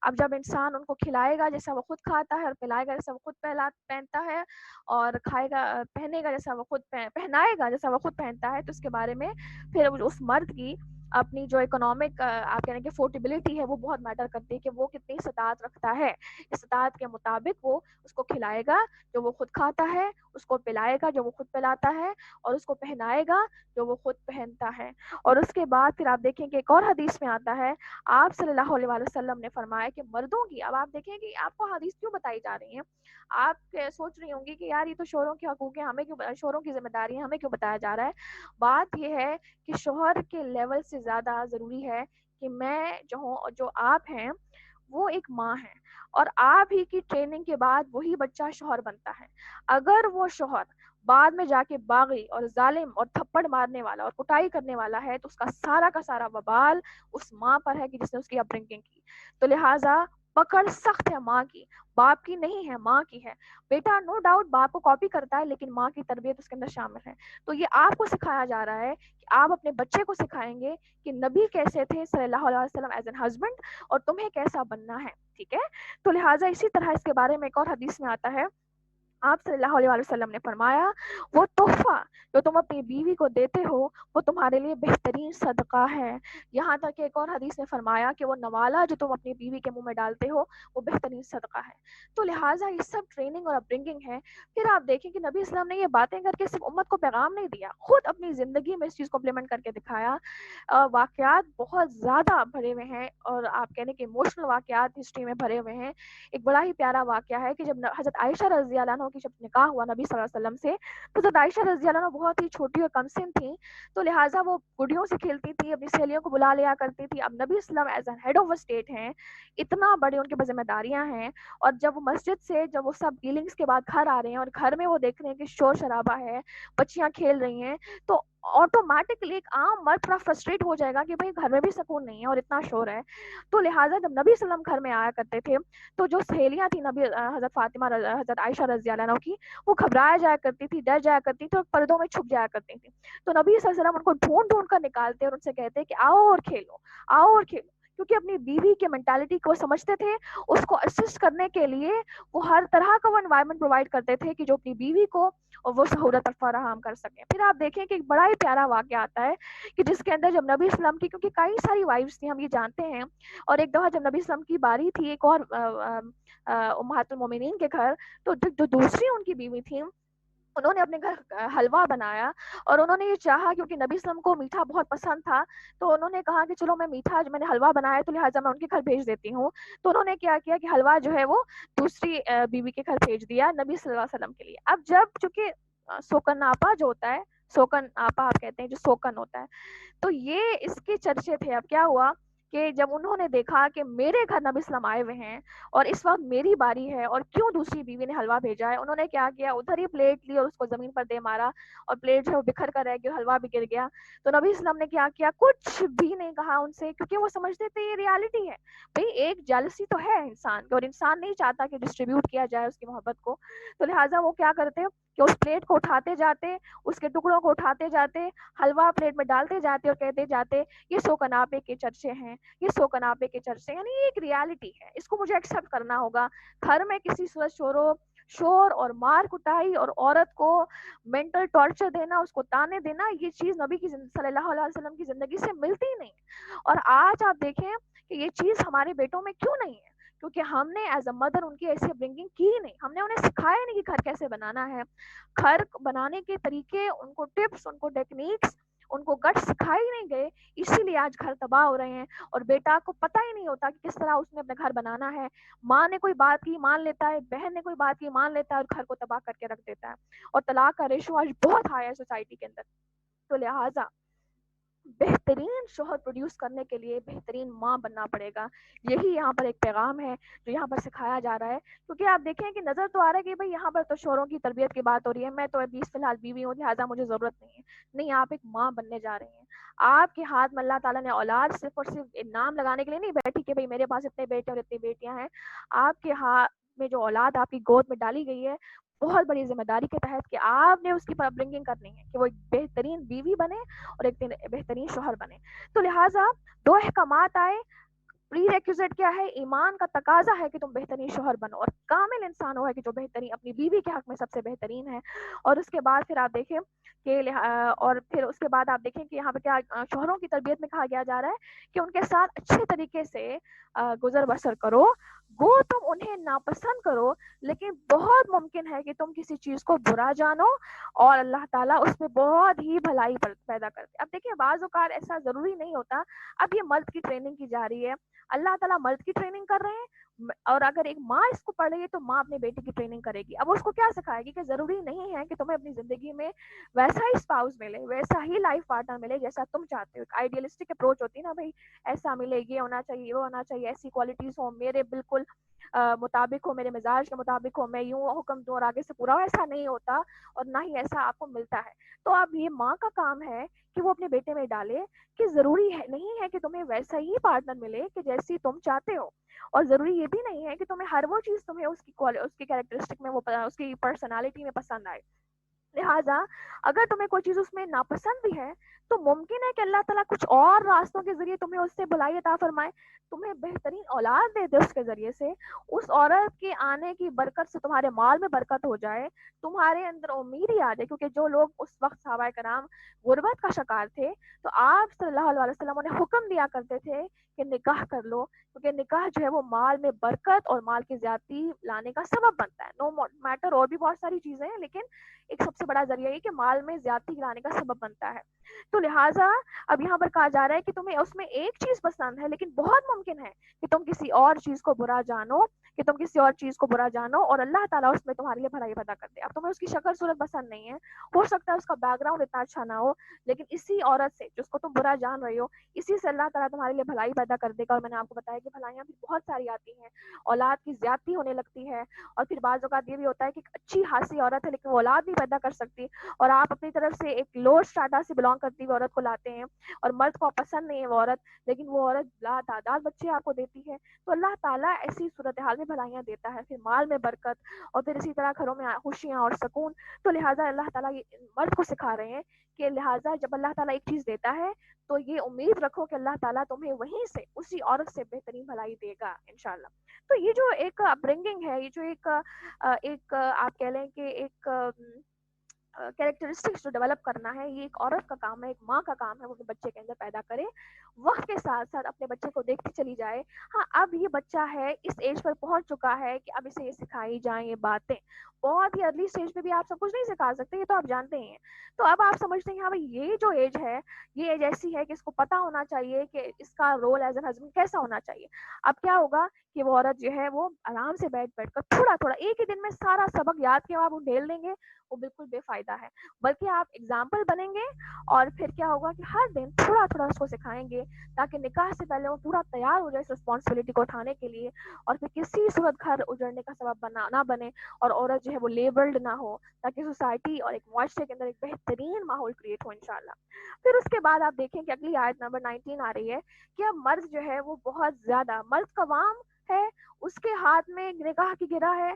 اب جب انسان ان کو کھلائے گا جیسا وہ خود کھاتا ہے، اور پلائے گا جیسا وہ خود پہنتا ہے، اور کھائے گا پہنے گا جیسا وہ خود پہنائے گا جیسا وہ خود پہنتا ہے، تو اس کے بارے میں پھر اس مرد کی اپنی جو اکنامک آپ کہہ رہے ہیں کہ فورٹیبلٹی ہے وہ بہت میٹر کرتی ہے، کہ وہ کتنی استطاعت رکھتا ہے. استطاعت کے مطابق وہ اس کو کھلائے گا جو وہ خود کھاتا ہے، اس کو پلائے گا جو وہ خود پلاتا ہے، اور اس کو پہنائے گا جو وہ خود پہنتا ہے. اور اس کے بعد پھر آپ دیکھیں کہ ایک اور حدیث میں آتا ہے، آپ صلی اللہ علیہ وسلم نے فرمایا کہ مردوں کی، اب آپ دیکھیں کہ آپ کو حدیث کیوں بتائی جا رہی ہیں. آپ سوچ رہی ہوں گی کہ یار یہ تو شوہروں کے حقوق ہیں، ہمیں کیوں، شوہروں کی ذمہ داری ہے، ہمیں کیوں بتایا جا رہا ہے. بات یہ ہے کہ شوہر کے لیول سے زیادہ ضروری ہے کہ میں جو ہوں اور جو آپ ہیں وہ ایک ماں ہیں، اور آپ ہی کی ٹریننگ کے بعد وہی بچہ شوہر بنتا ہے. اگر وہ شوہر بعد میں جا کے باغی اور ظالم اور تھپڑ مارنے والا اور کٹائی کرنے والا ہے، تو اس کا سارا وبال اس ماں پر ہے کہ جس نے اس کی اپبرنگنگ کی. تو لہٰذا پکڑ سخت ہے ماں کی، باپ کی نہیں ہے، ماں کی ہے. بیٹا نو ڈاؤٹ باپ کو کاپی کرتا ہے، لیکن ماں کی تربیت اس کے اندر شامل ہے. تو یہ آپ کو سکھایا جا رہا ہے کہ آپ اپنے بچے کو سکھائیں گے کہ نبی کیسے تھے صلی اللہ علیہ وسلم ایز این ہسبینڈ، اور تمہیں کیسا بننا ہے. ٹھیک ہے. تو لہٰذا اسی طرح اس کے بارے میں ایک اور حدیث میں آتا ہے، آپ صلی اللہ علیہ وسلم نے فرمایا وہ تحفہ جو تم اپنی بیوی کو دیتے ہو وہ تمہارے لیے بہترین صدقہ ہے. یہاں تک کہ ایک اور حدیث نے فرمایا کہ وہ نوالا جو تم اپنی بیوی کے منہ میں ڈالتے ہو وہ بہترین صدقہ ہے. تو لہٰذا یہ سب ٹریننگ اور اپبرنگنگ ہے. پھر آپ دیکھیں کہ نبی اسلام نے یہ باتیں کر کے صرف امت کو پیغام نہیں دیا، خود اپنی زندگی میں اس چیز کو امپلیمنٹ کر کے دکھایا. واقعات بہت زیادہ بھرے ہوئے ہیں، اور آپ کہنے کے ایموشنل واقعات ہسٹری میں بھرے ہوئے ہیں. ایک بڑا ہی پیارا واقعہ ہے کہ جب حضرت عائشہ رضی اللہ عنہ کی جب نکاح ہوا نبی صلی اللہ علیہ وسلم سے، تو حضرت عائشہ رضی اللہ عنہ بہت ہی چھوٹی اور کم سن تھیں، تو لہٰذا وہ گڈیوں سے کھیلتی تھی، اپنی سہیلیوں کو بلا لیا کرتی تھی. اب نبی اسلام as a head of state ہیں، اتنا بڑے ان کے پاس ذمہ داریاں ہیں، اور جب وہ مسجد سے جب وہ سب ڈیلنگس کے بعد گھر آ رہے ہیں اور گھر میں وہ دیکھ رہے ہیں کہ شور شرابہ ہے، بچیاں کھیل رہی ہیں، تو آٹومیٹکلی ایک عام مرد تھوڑا فرسٹریٹ ہو جائے گا کہ بھائی گھر میں بھی سکون نہیں ہے اور اتنا شور ہے. تو لہٰذا جب نبی صلی اللہ علیہ وسلم گھر میں آیا کرتے تھے تو جو سہیلیاں تھیں نبی حضرت فاطمہ حضرت عائشہ رضی اللہ عنہ کی، وہ گھبرایا جایا کرتی تھی، ڈر جایا کرتی تھی اور پردوں میں چھپ جایا کرتی تھی. تو نبی صلی اللہ علیہ وسلم ان کو ڈھونڈ ڈھونڈ کر نکالتے اور ان سے کہتے کہ آؤ اور کھیلو، آؤ اور کھیلو. کیونکہ اپنی بیوی کے مینٹالٹی کو سمجھتے تھے، اس کو اسسٹ کرنے کے لیے وہ ہر طرح کا وہ انوائرمنٹ پرووائڈ کرتے تھے کہ جو اپنی بیوی کو وہ سہولت فراہم کر سکیں. پھر آپ دیکھیں کہ ایک بڑا ہی پیارا واقعہ آتا ہے کہ جس کے اندر جب نبی اسلام کی، کیونکہ کئی ساری وائفز تھیں ہم یہ جانتے ہیں، اور ایک دفعہ جب نبی اسلام کی باری تھی ایک اور امہات المومنین کے گھر، تو جو دوسری ان کی بیوی تھیں انہوں نے اپنے گھر حلوہ بنایا، اور انہوں نے یہ چاہا کیونکہ نبی اسلام کو میٹھا بہت پسند تھا، تو انہوں نے کہا کہ چلو میں میٹھا جو میں نے حلوہ بنایا تو لہٰذا میں ان کے گھر بھیج دیتی ہوں. تو انہوں نے کیا کیا کہ حلوہ جو ہے وہ دوسری بیوی کے گھر بھیج دیا نبی صلی اللہ علیہ وسلم کے لیے. اب جب چونکہ سوکن آپا جو ہوتا ہے، سوکن آپا آپ کہتے ہیں جو سوکن ہوتا ہے، تو یہ اس کے چرچے تھے. اب کیا ہوا کہ جب انہوں نے دیکھا کہ میرے گھر نبی اسلام آئے ہوئے ہیں اور اس وقت میری باری ہے اور کیوں دوسری بیوی نے حلوہ بھیجا ہے، انہوں نے کیا کیا ادھر ہی پلیٹ لی اور اس کو زمین پر دے مارا، اور پلیٹ جو بکھر کر رہ گئی، حلوہ بھی گر گیا. تو نبی اسلام نے کیا کیا، کچھ بھی نہیں کہا ان سے، کیونکہ وہ سمجھتے تھے یہ ریالٹی ہے. بھئی ایک جالسی تو ہے انسان کی، اور انسان نہیں چاہتا کہ ڈسٹریبیوٹ کیا جائے اس کی محبت کو. تو لہٰذا وہ کیا کرتے کہ اس پلیٹ کو اٹھاتے جاتے، اس کے ٹکڑوں کو اٹھاتے جاتے، حلوہ پلیٹ میں ڈالتے جاتے اور کہتے جاتے یہ سوکناپے کے چرچے ہیں، یہ سوکناپے کے چرچے. یعنی یہ ایک ریالٹی ہے، اس کو مجھے ایکسیپٹ کرنا ہوگا. گھر میں کسی صورت شور اور مار کٹائی اور عورت کو مینٹل ٹارچر دینا، اس کو تانے دینا، یہ چیز نبی کی صلی اللہ علیہ وسلم کی زندگی سے ملتی ہی نہیں. اور آج آپ دیکھیں کہ یہ چیز ہمارے بیٹوں میں کیوں نہیں ہے، کیونکہ ہم نے ایز اے مدر ان کی ایسی برنگنگ کی ہی نہیں، ہم نے انہیں سکھایا نہیں کہ گھر کیسے بنانا ہے. گھر بنانے کے طریقے، ان کو ٹپس، ان کو ٹیکنیکس، ان کو گٹ سکھائی نہیں گئے، اسی لیے آج گھر تباہ ہو رہے ہیں. اور بیٹا کو پتہ ہی نہیں ہوتا کہ کس طرح اس نے اپنے گھر بنانا ہے. ماں نے کوئی بات کی مان لیتا ہے، بہن نے کوئی بات کی مان لیتا ہے اور گھر کو تباہ کر کے رکھ دیتا ہے. اور طلاق کا ریشو آج بہت ہائی ہے سوسائٹی کے اندر. تو لہٰذا بہترین شوہر پروڈیوس کرنے کے لیے بہترین ماں بننا پڑے گا. یہی یہاں پر ایک پیغام ہے جو یہاں پر سکھایا جا رہا ہے. کیونکہ آپ دیکھیں کہ نظر تو آ رہا ہے کہ بھئی یہاں پر تو شوہروں کی تربیت کی بات ہو رہی ہے، میں تو ابھی فی الحال بیوی ہوں لہٰذا مجھے ضرورت نہیں ہے. نہیں، آپ ایک ماں بننے جا رہے ہیں. آپ کے ہاتھ میں اللہ تعالیٰ نے اولاد صرف اور صرف نام لگانے کے لیے نہیں بیٹھی کہ بھئی میرے پاس اتنے بیٹے اور اتنی بیٹیاں ہیں. آپ کے ہاتھ میں جو اولاد آپ کی گود میں ڈالی گئی ہے بہت بڑی ذمہ داری کے تحت کہ آپ نے اس کی اپبرنگنگ کرنی ہے کہ وہ ایک بہترین بیوی بنے اور ایک بہترین شوہر بنے. تو لہٰذا دو احکامات آئے. پری ریکوزٹ کیا ہے؟ ایمان کا تقاضا ہے کہ تم بہترین شوہر بنو اور کامل انسان ہو ہے کہ جو بہترین اپنی بیوی کے حق میں سب سے بہترین ہے. اور اس کے بعد پھر آپ دیکھیں کہ اور پھر اس کے بعد آپ دیکھیں کہ یہاں پہ کیا شوہروں کی تربیت میں کہا گیا جا رہا ہے کہ ان کے ساتھ اچھے طریقے سے گزر بسر کرو. گو تم انہیں ناپسند کرو، لیکن بہت ممکن ہے کہ تم کسی چیز کو برا جانو اور اللہ تعالیٰ اس میں بہت ہی بھلائی پیدا کرتے. اب دیکھیں بعض اوقات ایسا ضروری نہیں ہوتا. اب یہ مرد کی ٹریننگ کی جا رہی ہے، اللہ تعالیٰ مرد کی ٹریننگ کر رہے ہیں، اور اگر ایک ماں اس کو پڑھ رہی ہے تو ماں اپنے بیٹے کی ٹریننگ کرے گی. اب اس کو کیا سکھائے گی کہ ضروری نہیں ہے کہ تمہیں اپنی زندگی میں ویسا ہی اسپاؤس ملے، ویسا ہی لائف پارٹنر ملے جیسا تم چاہتے ہو. آئیڈیلسٹک اپروچ ہوتی ہے نا، بھائی ایسا ملے، یہ ہونا چاہیے، وہ ہونا چاہیے، ایسی کوالٹیز ہوں میرے بالکل مطابق ہو, میرے مزاج کے مطابق ہو, میں یوں حکم دوں اور آگے سے پورا, ایسا نہیں ہوتا اور نہ ہی ایسا آپ کو ملتا ہے. تو اب یہ ماں کا کام ہے کہ وہ اپنے بیٹے میں ڈالے کہ ضروری ہے نہیں ہے کہ تمہیں ویسا ہی پارٹنر ملے کہ جیسی تم چاہتے ہو, اور ضروری یہ بھی نہیں ہے کہ تمہیں ہر وہ چیز تمہیں اس کی کیریکٹرسٹک میں, وہ اس کی پرسنالٹی میں پسند آئے. لہٰذا اگر تمہیں کوئی چیز اس میں ناپسند بھی ہے تو ممکن ہے کہ اللہ تعالیٰ کچھ اور راستوں کے ذریعے تمہیں اس سے بھلائی عطا فرمائے, تمہیں بہترین اولاد دے دے اس کے ذریعے سے, اس عورت کے آنے کی برکت سے تمہارے مال میں برکت ہو جائے, تمہارے اندر امید ہی آ جائے. کیونکہ جو لوگ اس وقت صحابہ کرام غربت کا شکار تھے تو آپ صلی اللہ علیہ وسلم انہیں حکم دیا کرتے تھے کہ نکاح کر لو, کیونکہ نکاح جو ہے وہ مال میں برکت اور مال کی زیادتی لانے کا سبب بنتا ہے. نو میٹر اور بھی بہت ساری چیزیں ہیں, لیکن ایک سب سے بڑا ذریعہ یہ کہ مال میں زیادتی لانے کا سبب بنتا ہے. تو لہٰذا اب یہاں پر کہا جا رہا ہے کہ تمہیں اس میں ایک چیز پسند ہے, لیکن بہت ممکن ہے کہ تم کسی اور چیز کو برا جانو, اور اللہ تعالیٰ اس میں تمہارے لیے بھلائی پیدا کر دے. اب تمہیں اس کی شکل صورت پسند نہیں ہے, ہو سکتا ہے اس کا بیک گراؤنڈ اتنا اچھا نہ ہو, لیکن اسی عورت سے جس کو تم برا جان رہے ہو, اسی سے اللہ تعالیٰ تمہارے لیے بھلائی پیدا کر دے گا. اور میں نے آپ کو بتایا کہ بھلائیاں بھی بہت ساری آتی ہیں, اولاد کی زیادتی ہونے لگتی ہے, اور پھر بعض اوقات یہ بھی ہوتا ہے کہ اچھی خاصی عورت ہے لیکن وہ اولاد نہیں پیدا کر سکتی, اور آپ اپنی طرف سے ایک لو اسٹاٹا سے بلانگ کرتی ہوئی عورت کو لاتے ہیں, اور مرد کو پسند نہیں ہے وہ عورت, لیکن وہ عورت لا تعداد بچے آپ کو دیتی ہے. تو اللہ تعالیٰ ایسی صورتحال میں بھلائیاں دیتا ہے, پھر مال میں برکت, اور پھر اسی طرح گھروں میں خوشیاں اور سکون. تو لہٰذا اللہ تعالیٰ یہ مرد کو سکھا رہے ہیں کہ لہٰذا جب اللہ تعالیٰ ایک چیز دیتا ہے تو یہ امید رکھو کہ اللہ تعالیٰ تمہیں وہیں سے اسی عورت سے بہترین بھلائی دے گا انشاءاللہ. تو یہ جو ایک اپبرنگنگ ہے, یہ جو ایک آپ کہہ لیں کہ ایک کیریکٹرسٹکس جو ڈیولپ کرنا ہے, یہ ایک عورت کا کام ہے, ایک ماں کا کام ہے, وہ اپنے بچے کے اندر پیدا کرے, وقت کے ساتھ ساتھ اپنے بچے کو دیکھتی چلی جائے. ہاں اب یہ بچہ ہے, اس ایج پر پہنچ چکا ہے کہ اب اسے یہ سکھائی جائیں یہ باتیں. بہت ہی ارلی اسٹیج پہ بھی آپ سب کچھ نہیں سکھا سکتے, یہ تو آپ جانتے ہی ہیں. تو اب آپ سمجھتے ہیں ہاں بھائی یہ جو ایج ہے, یہ ایج ایسی ہے کہ اس کو پتا ہونا چاہیے کہ اس کا رول ایز این ہسبینڈ کیسا ہونا چاہیے. اب کیا ہوگا کہ وہ عورت جو ہے وہ آرام سے بیٹھ کر تھوڑا تھوڑا ایک ہی دن میں سارا سبق یاد کے آپ ڈھیل دیں گے, وہ بالکل بے فائدہ ہے. بلکہ آپ اگزامپل بنیں گے, اور پھر کیا ہوگا کہ ہر دن تھوڑا تھوڑا اس کو سکھائیں گے, تاکہ نکاح سے پہلے وہ پورا تیار ہو جائے اس رسپانسبلٹی کو اٹھانے کے لیے, اور پھر کسی صورت گھر اجڑنے کا سبب نہ بنے, اور عورت جو ہے وہ لیبلڈ نہ ہو, تاکہ سوسائٹی اور ایک معاشرے کے اندر ایک بہترین ماحول کریٹ ہو انشاءاللہ. پھر اس کے بعد آپ دیکھیں کہ اگلی آیت نمبر 19 آ رہی ہے کہ اب مرد جو ہے وہ بہت زیادہ مرد قوام ہے, اس کے ہاتھ میں نکاح کی گرہ ہے,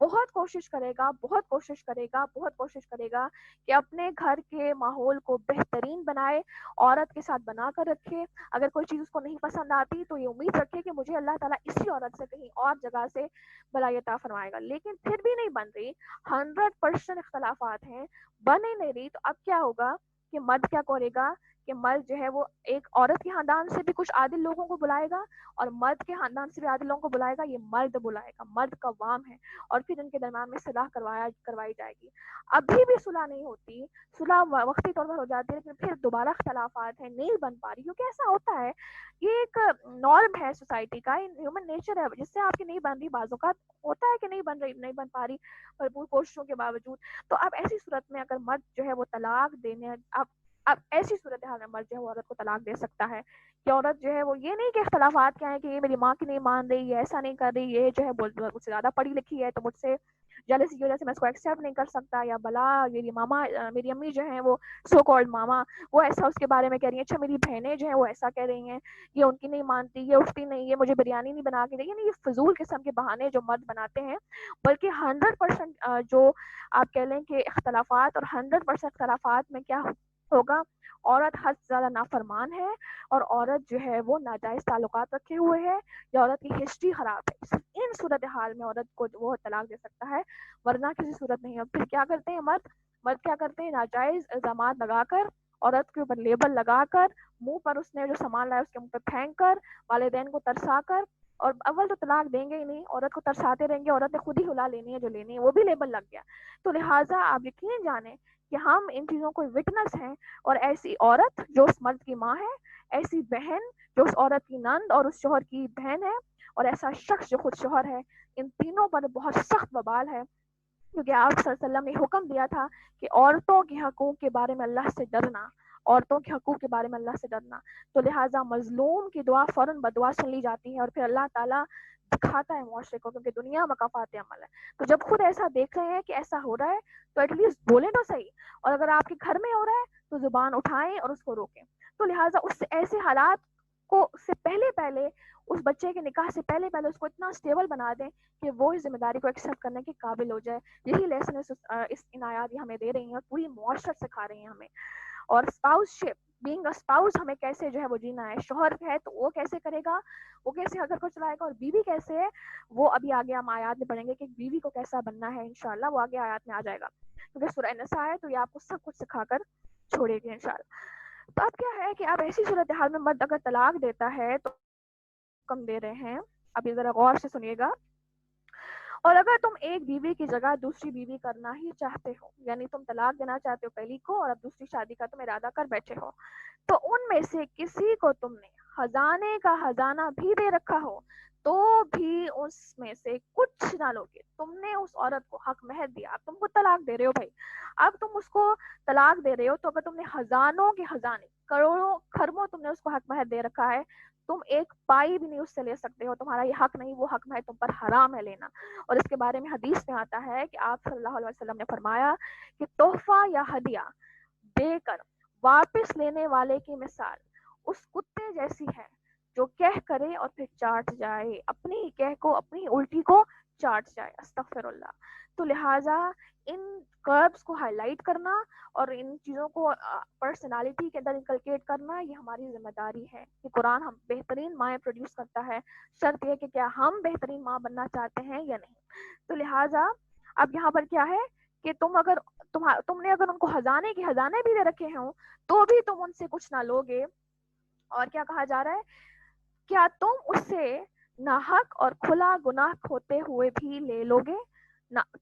بہت کوشش کرے گا, بہت کوشش کرے گا, بہت کوشش کرے گا کہ اپنے گھر کے ماحول کو بہترین بنائے, عورت کے ساتھ بنا کر رکھے. اگر کوئی چیز اس کو نہیں پسند آتی تو یہ امید رکھے کہ مجھے اللہ تعالیٰ اسی عورت سے کہیں اور جگہ سے بھلائی عطا فرمائے گا. لیکن پھر بھی نہیں بن رہی, 100% اختلافات ہیں, بن ہی نہیں رہی. تو اب کیا ہوگا کہ مرد کیا کرے گا کہ مرد جو ہے وہ ایک عورت کے خاندان سے بھی کچھ عادل لوگوں کو بلائے گا, اور مرد کے خاندان سے بھی عادل لوگوں کو بلائے گا. یہ مرد بلائے گا, مرد قوام ہے, اور پھر ان کے درمیان میں صلاح کروائی جائے گی. ابھی بھی صلح نہیں ہوتی, صلح وقتی طور پر ہو جاتی ہے, لیکن پھر دوبارہ اختلافات ہیں, نہیں بن پا رہی, کیونکہ ایسا ہوتا ہے, یہ ایک نارم ہے سوسائٹی کا, ہیومن نیچر ہے, جس سے آپ کی نہیں بن رہی, بعض اوقات ہوتا ہے کہ نہیں بن پا رہی بھرپور کوششوں کے باوجود. تو اب ایسی صورت میں اگر مرد جو ہے وہ طلاق دینے, اب ایسی صورتحال میں مرد جو ہے وہ عورت کو طلاق دے سکتا ہے, کہ عورت جو ہے وہ یہ نہیں کہ اختلافات کیا ہیں کہ یہ میری ماں کی نہیں مان رہی, یہ ایسا نہیں کر رہی, یہ جو ہے مجھ سے زیادہ پڑھی لکھی ہے تو مجھ سے جیلسی کی وجہ سے میں اس کو ایکسیپٹ نہیں کر سکتا, یا بلا میری ماما, میری امی جو ہیں وہ سو کالڈ ماما, وہ ایسا اس کے بارے میں کہہ رہی ہیں, اچھا میری بہنیں جو ہیں وہ ایسا کہہ رہی ہیں, یہ ان کی نہیں مانتی, یہ اٹھتی نہیں, یہ مجھے بریانی نہیں بنا کے دے. یعنی یہ فضول قسم کے بہانے جو مرد بناتے ہیں. بلکہ 100% جو آپ کہہ لیں کہ اختلافات, اور 100% اختلافات میں کیا ہوگا, عورت حد سے زیادہ نافرمان ہے, اور عورت جو ہے وہ ناجائز تعلقات رکھے ہوئے ہے, یا عورت کی ہسٹری خراب ہے. ان صورتحال میں عورت کو وہ طلاق دے سکتا ہے, ورنہ کسی صورت نہیں. اور پھر کیا کرتے ہیں مرد کیا کرتے ہیں, ناجائز الزامات لگا کر, عورت کے اوپر لیبل لگا کر, منہ پر اس نے جو سامان لایا اس کے منہ پہ پھینک کر, والدین کو ترسا کر, اور اول تو طلاق دیں گے ہی نہیں, عورت کو ترساتے رہیں گے, عورت نے خود ہی ہلا لینی ہے جو لینی ہے, وہ بھی لیبل لگ گیا. تو لہٰذا آپ یقین جانیں کہ ہم ان چیزوں کو وٹنس ہیں, اور ایسی عورت جو اس مرد کی ماں ہے, ایسی بہن جو اس عورت کی نند اور اس شوہر کی بہن ہے, اور ایسا شخص جو خود شوہر ہے, ان تینوں پر بہت سخت وبال ہے. کیونکہ آپ صلی اللہ علیہ وسلم نے حکم دیا تھا کہ عورتوں کے حقوق کے بارے میں اللہ سے ڈرنا, عورتوں کے حقوق کے بارے میں اللہ سے ڈرنا. تو لہٰذا مظلوم کی دعا فوراً بدعا سن لی جاتی ہے, اور پھر اللہ تعالیٰ دکھاتا ہے معاشرے کو، کیونکہ دنیا مکافات عمل ہے. تو جب خود ایسا دیکھ رہے ہیں کہ ایسا ہو رہا ہے تو ایٹ لیسٹ بولیں تو صحیح، اور اگر آپ کے گھر میں ہو رہا ہے تو زبان اٹھائیں اور اس کو روکیں. تو لہٰذا اس ایسے حالات کو سے پہلے اس بچے کے نکاح سے پہلے اس کو اتنا اسٹیبل بنا دیں کہ وہ اس ذمہ داری کو ایکسیپٹ کرنے کے قابل ہو جائے. یہی لیسن اس عنایات ہمیں دے رہی ہیں اور پوری معاشرت سکھا رہی ہیں ہمیں. اور spouse ship, being a spouse, ہمیں کیسے جو ہے وہ جینا ہے. شوہر ہے تو وہ کیسے کرے گا، وہ کیسے گھر کو چلائے گا، اور بیوی کیسے ہے وہ ابھی آگے ہم آیات میں پڑھیں گے کہ بیوی کو کیسا بننا ہے. انشاءاللہ وہ آگے آیات میں آ جائے گا، کیونکہ سورہ نساء ہے تو یہ آپ کو سب کچھ سکھا کر چھوڑے گی انشاءاللہ. تو اب کیا ہے کہ اب ایسی صورتحال میں مرد اگر طلاق دیتا ہے تو کم دے رہے ہیں. ابھی ذرا غور سے سنیے گا. اور اگر تم ایک بیوی کی جگہ دوسری بیوی کرنا ہی چاہتے ہو، یعنی تم طلاق دینا چاہتے ہو پہلی کو اور اب دوسری شادی کا تم ارادہ کر بیٹھے ہو، تو ان میں سے کسی کو تم نے خزانے کا خزانہ بھی دے رکھا ہو تو بھی اس میں سے کچھ نہ لوگے. تم نے اس عورت کو حق مہر دیا، اب تم کو طلاق دے رہے ہو بھائی، اب تم اس کو طلاق دے رہے ہو تو اگر تم نے خزانوں کے خزانے، کروڑوں خربوں تم نے اس کو حق مہر دے رکھا ہے، تم ایک پائی بھی نہیں اس سے لے سکتے ہو. تمہارا یہ حق نہیں، وہ حق مہر تم پر حرام ہے لینا. اور اس کے بارے میں حدیث میں آتا ہے کہ آپ صلی اللہ علیہ وسلم نے فرمایا کہ تحفہ یا ہدیہ دے کر واپس لینے والے کی مثال اس کتے جیسی ہے جو کہہ کرے اور پھر چاٹ جائے، اپنی کہہ کو، اپنی الٹی کو چاٹ جائے. استغفر اللہ. تو لہٰذا ان کربس کو ہائی لائٹ کرنا اور ان چیزوں کو پرسنالٹی کے اندر انکلکیٹ کرنا یہ ہماری ذمہ داری ہے کہ قرآن ہم بہترین مائیں پروڈیوس کرتا ہے. شرط یہ کہ کیا ہم بہترین ماں بننا چاہتے ہیں یا نہیں. تو لہٰذا اب یہاں پر کیا ہے کہ تم نے اگر ان کو خزانے بھی دے رکھے ہوں تو بھی تم ان سے کچھ نہ لوگے. اور کیا کہا جا رہا ہے، کیا تم اس سے ناحق اور کھلا گناہ ہوتے ہوئے بھی لے لوگے،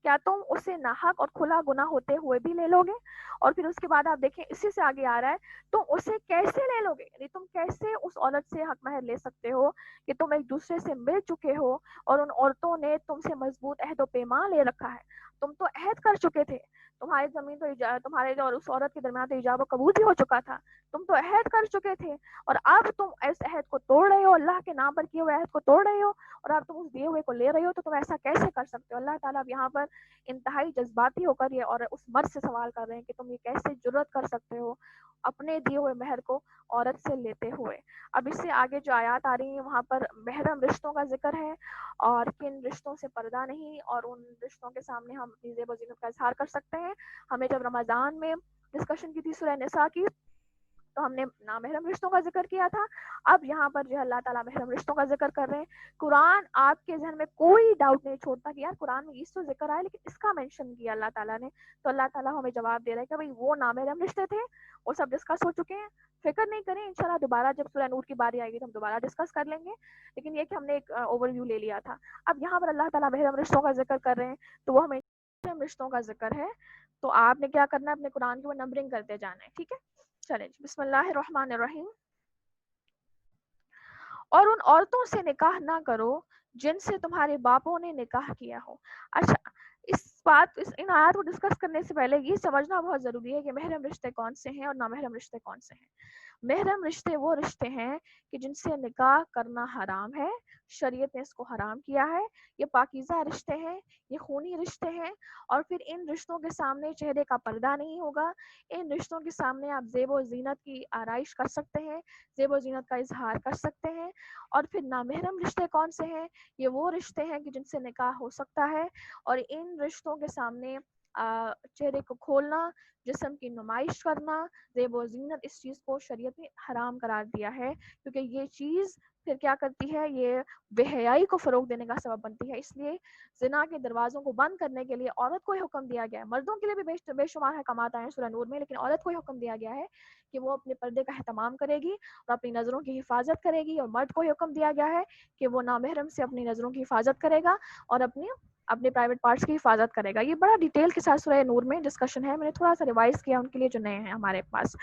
کیا تم اسے ناحق اور کھلا گناہ ہوتے ہوئے بھی لے لوگے. اور پھر اس کے بعد آپ دیکھیں اسی سے آگے آ رہا ہے تم اسے کیسے لے لوگے، یعنی تم کیسے اس عورت سے حق مہر لے سکتے ہو کہ تم ایک دوسرے سے مل چکے ہو اور ان عورتوں نے تم سے مضبوط عہد و پیمان لے رکھا ہے. تم تو عہد کر چکے تھے، تمہاری زمین تو تمہارے اور اس عورت کے درمیان تو ایجاب و قبول بھی ہو چکا تھا، تم تو عہد کر چکے تھے، اور اب تم اس عہد کو توڑ رہے ہو، اللہ کے نام پر کیے ہوئے عہد کو توڑ رہے ہو اور اب تم اس دیے ہوئے کو لے رہے ہو. تو تم ایسا کیسے کر سکتے ہو. اللہ تعالیٰ اب یہاں پر انتہائی جذباتی ہو کر یہ اور اس مرد سے سوال کر رہے ہیں کہ تم یہ کیسے جرت کر سکتے ہو اپنے دیے ہوئے مہر کو عورت سے لیتے ہوئے. اب اس سے آگے جو آیات آ رہی ہیں وہاں پر محرم رشتوں کا ذکر ہے اور کن رشتوں سے پردہ نہیں، اور ان رشتوں کے سامنے ہم اپنی زیب و زینت کا اظہار کر سکتے ہیں. ہمیں جب رمضان میں ڈسکشن کی تھی سورہ نساء کی تو ہم نے نامحرم رشتوں کا ذکر کیا تھا. اب یہاں پر جو ہے اللہ تعالیٰ محرم رشتوں کا ذکر کر رہے ہیں. قرآن آپ کے ذہن میں کوئی ڈاؤٹ نہیں چھوڑتا کہ یار قرآن میں اس تو ذکر آیا لیکن اس کا مینشن کیا اللہ تعالیٰ نے. تو اللہ تعالیٰ ہمیں جواب دے رہا ہے کہ بھائی وہ نامحرم رشتے تھے، وہ سب ڈسکس ہو چکے ہیں، فکر نہیں کریں، انشاءاللہ دوبارہ جب سورہ نور کی باری آئے گی تو ہم دوبارہ ڈسکس کر لیں گے. لیکن یہ کہ ہم نے ایک اوور ویو لے لیا تھا. اب یہاں پر اللہ تعالیٰ محرم رشتوں کا ذکر کر رہے ہیں تو وہ ہمیں محرم رشتوں کا ذکر ہے. تو آپ نے کیا کرنا ہے، اپنے قرآن کی وہ نمبرنگ کرتے جانا ہے. ٹھیک ہے، چلیں جی. بسم اللہ الرحمن الرحیم. اور ان عورتوں سے نکاح نہ کرو جن سے تمہارے باپوں نے نکاح کیا ہو. اچھا، ان آیات کو ڈسکس کرنے سے پہلے یہ سمجھنا بہت ضروری ہے کہ محرم رشتے کون سے ہیں اور نامحرم رشتے کون سے ہیں. محرم رشتے وہ رشتے ہیں کہ جن سے نکاح کرنا حرام ہے، شریعت نے اس کو حرام کیا ہے. یہ پاکیزہ رشتے ہیں، یہ خونی رشتے ہیں. اور پھر ان رشتوں کے سامنے چہرے کا پردہ نہیں ہوگا. ان رشتوں کے سامنے آپ زیب و زینت کی آرائش کر سکتے ہیں، زیب و زینت کا اظہار کر سکتے ہیں. اور پھر نامحرم رشتے کون سے ہیں، یہ وہ رشتے ہیں کہ جن سے نکاح ہو سکتا ہے اور ان رشتوں کے سامنے چہرے کو کھولنا، جسم کی نمائش کرنا، زیب و زینت، اس چیز کو شریعت نے حرام قرار دیا ہے. کیونکہ یہ چیز پھر کیا کرتی ہے، یہ بے حیائی کو فروغ دینے کا سبب بنتی ہے. اس لیے زنا کے دروازوں کو بند کرنے کے لیے عورت کو حکم دیا گیا ہے. مردوں کے لیے بھی بے شمار احکامات آئے ہیں سورہ نور میں، لیکن عورت کو حکم دیا گیا ہے کہ وہ اپنے پردے کا اہتمام کرے گی اور اپنی نظروں کی حفاظت کرے گی. اور مرد کو حکم دیا گیا ہے کہ وہ نامحرم سے اپنی نظروں کی حفاظت کرے گا اور اپنے پرائیویٹ پارٹس کی حفاظت کرے گا. یہ بڑا ڈیٹیل کے ساتھ سورہ نور میں ڈسکشن ہے، میں نے تھوڑا سا ریوائز کیا ان کے لیے جو نئے ہیں ہمارے پاس.